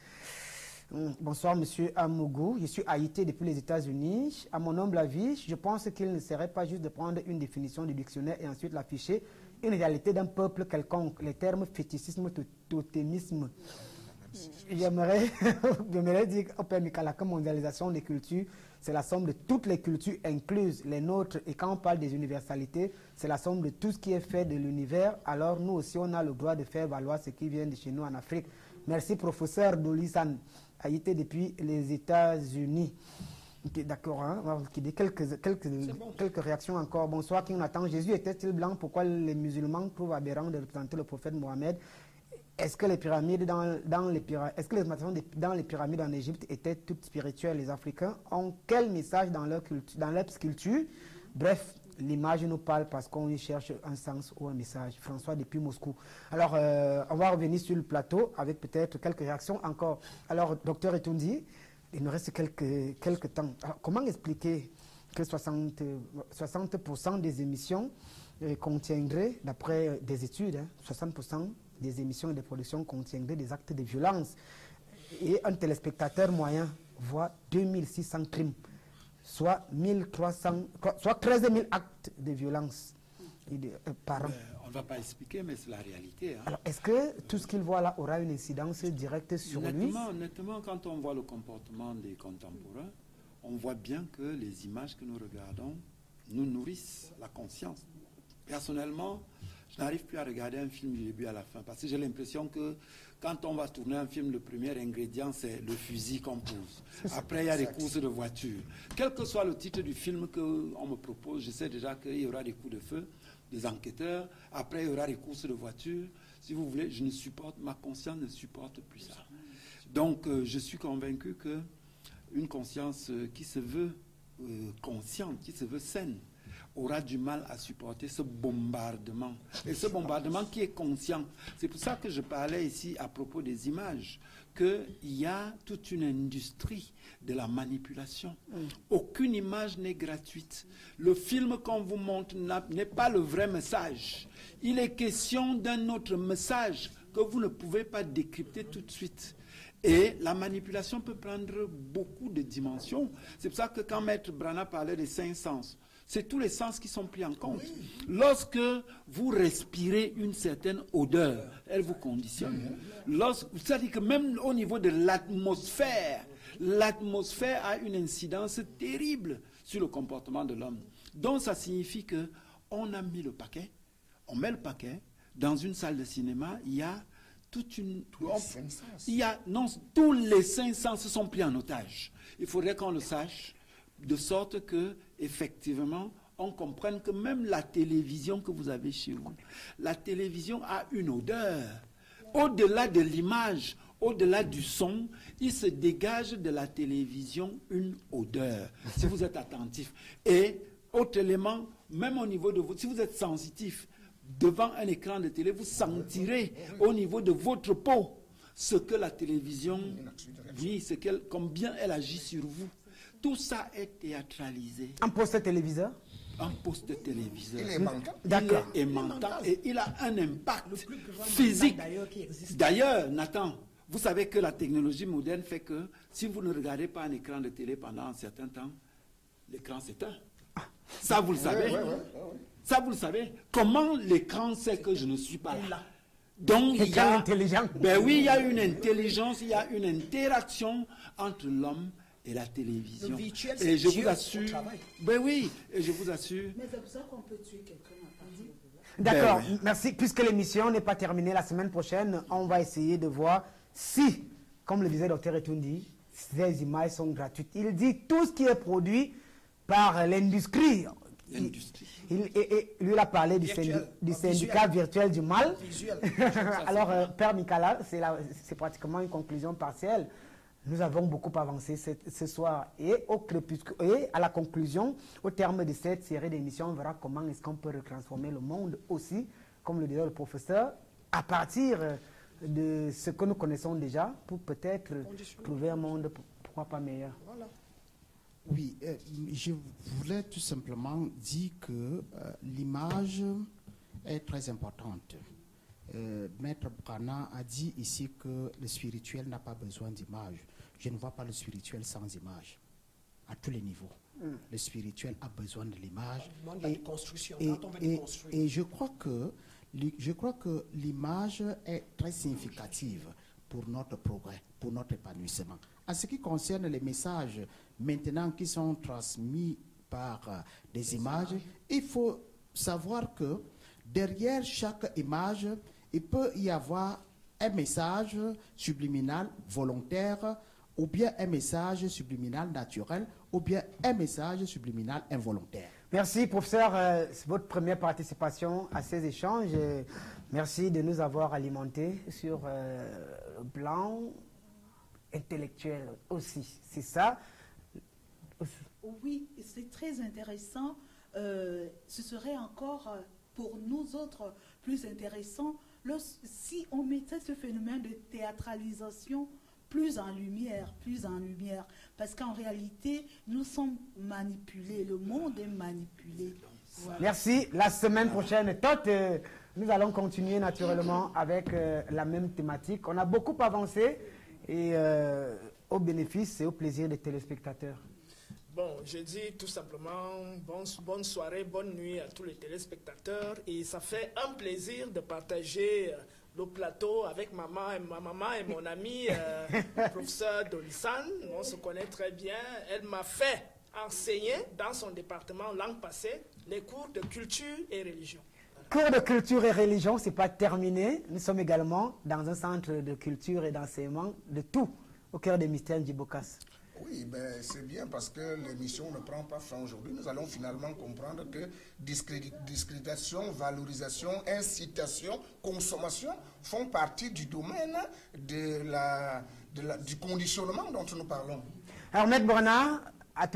Bonsoir, monsieur Amougou. Je suis Haïti depuis les États-Unis. À mon humble avis, je pense qu'il ne serait pas juste de prendre une définition du dictionnaire et ensuite l'afficher. Une réalité d'un peuple quelconque. Les termes fétichisme, totémisme. J'aimerais dire au Père Mikala que mondialisation des cultures, c'est la somme de toutes les cultures incluses, les nôtres. Et quand on parle des universalités, c'est la somme de tout ce qui est fait de l'univers. Alors nous aussi, on a le droit de faire valoir ce qui vient de chez nous en Afrique. Merci, professeur Dolisan. Haïti depuis les États-Unis. Okay, d'accord, hein? On va liquider quelques réactions encore. Bonsoir, King Nathan. Jésus était-il blanc? Pourquoi les musulmans trouvent aberrant de représenter le prophète Mohamed? Est-ce que les pyramides dans les pyramides en Égypte étaient toutes spirituelles? Les Africains ont quel message dans leur culture? Bref, l'image nous parle parce qu'on y cherche un sens ou un message. François depuis Moscou. Alors, on va revenir sur le plateau avec peut-être quelques réactions encore. Alors, docteur Etundi, il nous reste quelques temps. Alors, comment expliquer que 60% des émissions contiendraient, d'après des études, 60% des émissions et des productions contiendraient des actes de violence et un téléspectateur moyen voit 2600 crimes, soit 13 000 actes de violence par an. On ne va pas expliquer, mais c'est la réalité. Hein. Alors, est-ce que tout ce qu'il voit là aura une incidence directe sur lui? Honnêtement, quand on voit le comportement des contemporains, on voit bien que les images que nous regardons nous nourrissent la conscience. Personnellement, je n'arrive plus à regarder un film du début à la fin, parce que j'ai l'impression que quand on va tourner un film, le premier ingrédient, c'est le fusil qu'on pose. Après, il y a des courses de voitures. Quel que soit le titre du film qu'on me propose, je sais déjà qu'il y aura des coups de feu, des enquêteurs. Après, il y aura des courses de voitures. Si vous voulez, ma conscience ne supporte plus ça. Donc, je suis convaincu qu'une conscience qui se veut consciente, qui se veut saine, aura du mal à supporter ce bombardement. Et ce bombardement qui est conscient. C'est pour ça que je parlais ici à propos des images, qu'il y a toute une industrie de la manipulation. Aucune image n'est gratuite. Le film qu'on vous montre n'est pas le vrai message. Il est question d'un autre message que vous ne pouvez pas décrypter tout de suite. Et la manipulation peut prendre beaucoup de dimensions. C'est pour ça que quand Maître Brana parlait des 5 sens, c'est tous les sens qui sont pris en compte. Lorsque vous respirez une certaine odeur, elle vous conditionne. C'est-à-dire que même au niveau de l'atmosphère a une incidence terrible sur le comportement de l'homme. Donc ça signifie qu'on a mis le paquet, on met le paquet, dans une salle de cinéma, il y a toute une... tous les 5 sens sont pris en otage. Il faudrait qu'on le sache, de sorte que, effectivement, on comprenne que même la télévision que vous avez chez vous, la télévision a une odeur. Au-delà de l'image, au-delà du son, il se dégage de la télévision une odeur, si vous êtes attentif. Et, autre élément, même au niveau de vous, si vous êtes sensitif, devant un écran de télé, vous sentirez au niveau de votre peau ce que la télévision dit, combien elle agit sur vous. tout ça est théâtralisé. Un poste téléviseur? Un poste téléviseur. Il est mental. D'accord. Il est mental et il a un impact physique. D'ailleurs, Nathan, vous savez que la technologie moderne fait que si vous ne regardez pas un écran de télé pendant un certain temps, l'écran s'éteint. Ça, vous le savez. Ça, vous le savez. Comment l'écran sait que je ne suis pas là? Donc, il y a intelligent. Ben oui, il y a une intelligence, il y a une interaction entre l'homme et la télévision. Le virtuel, et je Dieu vous assure. au travail. Ben oui, et je vous assure. Mais c'est pour ça qu'on peut tuer quelqu'un à partir de là. D'accord, Ben oui. merci. Puisque l'émission n'est pas terminée la semaine prochaine, on va essayer de voir si, comme le disait Dr Etundi, ces images sont gratuites. Il dit tout ce qui est produit par l'industrie. Lui, il a parlé du syndicat virtuel du mal. Alors, Père Mikala, c'est pratiquement une conclusion partielle. Nous avons beaucoup avancé ce soir. Et à la conclusion, au terme de cette série d'émissions, on verra comment est-ce qu'on peut retransformer le monde aussi, comme le disait le professeur, à partir de ce que nous connaissons déjà, pour peut-être trouver un monde, pourquoi pas meilleur. Voilà. Oui, je voulais tout simplement dire que l'image est très importante. Maître Brana a dit ici que le spirituel n'a pas besoin d'image. Je ne vois pas le spirituel sans image, à tous les niveaux. Le spirituel a besoin de l'image. Et je crois que l'image est très significative pour notre progrès, pour notre épanouissement. En ce qui concerne les messages maintenant qui sont transmis par des images, il faut savoir que derrière chaque image, il peut y avoir un message subliminal volontaire, ou bien un message subliminal naturel, ou bien un message subliminal involontaire. Merci, professeur, votre première participation à ces échanges. Merci de nous avoir alimentés sur le plan intellectuel aussi. C'est ça? Oui, c'est très intéressant. Ce serait encore pour nous autres plus intéressant si on mettait ce phénomène de théâtralisation plus en lumière, parce qu'en réalité, nous sommes manipulés, le monde est manipulé. Voilà. Merci. La semaine prochaine, nous allons continuer naturellement avec la même thématique. On a beaucoup avancé et au bénéfice et au plaisir des téléspectateurs. Bon, je dis tout simplement bonne soirée, bonne nuit à tous les téléspectateurs et ça fait un plaisir de partager le plateau avec ma maman et mon ami, le professeur Dolissan. On se connaît très bien. Elle m'a fait enseigner dans son département l'an passé les cours de culture et religion. Cours de culture et religion, ce n'est pas terminé. Nous sommes également dans un centre de culture et d'enseignement de tout au cœur des mystères d'Ibocas. Oui, ben, c'est bien parce que l'émission ne prend pas fin aujourd'hui. Nous allons finalement comprendre que discréditation, valorisation, incitation, consommation font partie du domaine du conditionnement dont nous parlons. Alors, Maître Brana, à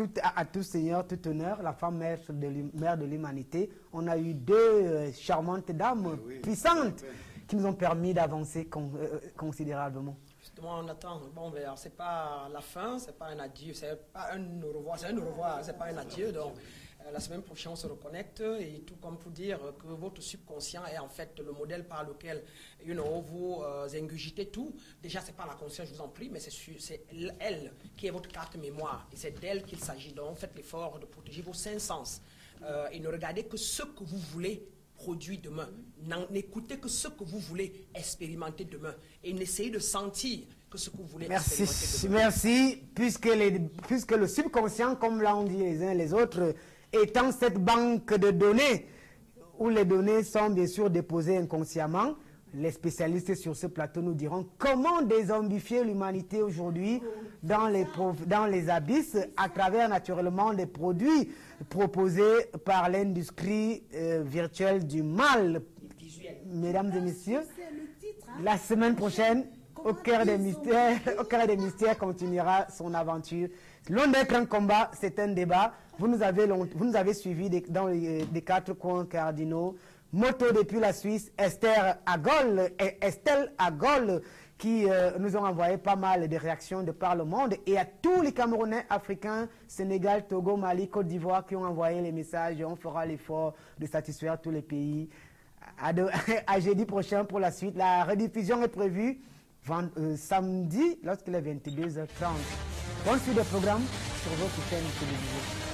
tout seigneur, tout honneur, la femme mère de l'humanité, on a eu deux charmantes dames puissantes qui nous ont permis d'avancer considérablement. Justement, on attend. Bon, c'est pas la fin, c'est pas un adieu, c'est pas un au revoir, c'est un au revoir, c'est pas un adieu. Donc, la semaine prochaine, on se reconnecte et tout comme pour dire que votre subconscient est en fait le modèle par lequel, vous ingurgitez tout. Déjà, c'est pas la conscience, je vous en prie, mais c'est elle qui est votre carte mémoire et c'est d'elle qu'il s'agit. Donc, faites l'effort de protéger vos cinq sens et ne regardez que ce que vous voulez produit demain. N'écoutez que ce que vous voulez expérimenter demain. Et n'essayez de sentir que ce que vous voulez expérimenter demain. Merci. Puisque le subconscient, comme l'ont dit les uns et les autres, étant cette banque de données, où les données sont bien sûr déposées inconsciemment, les spécialistes sur ce plateau nous diront comment dézombifier l'humanité aujourd'hui dans les abysses à travers naturellement des produits proposés par l'industrie virtuelle du mal. Mesdames et messieurs, la semaine prochaine, au cœur des mystères continuera son aventure. Loin d'être un combat, c'est un débat. Vous nous avez suivis dans les 4 coins cardinaux. Moto depuis la Suisse, Estelle Agol, qui nous ont envoyé pas mal de réactions de par le monde, et à tous les Camerounais, Africains, Sénégal, Togo, Mali, Côte d'Ivoire qui ont envoyé les messages. On fera l'effort de satisfaire tous les pays. À jeudi prochain pour la suite. La rediffusion est prévue samedi lorsqu'il est 22h30. Bonne suite de programme sur votre chaîne télévisée.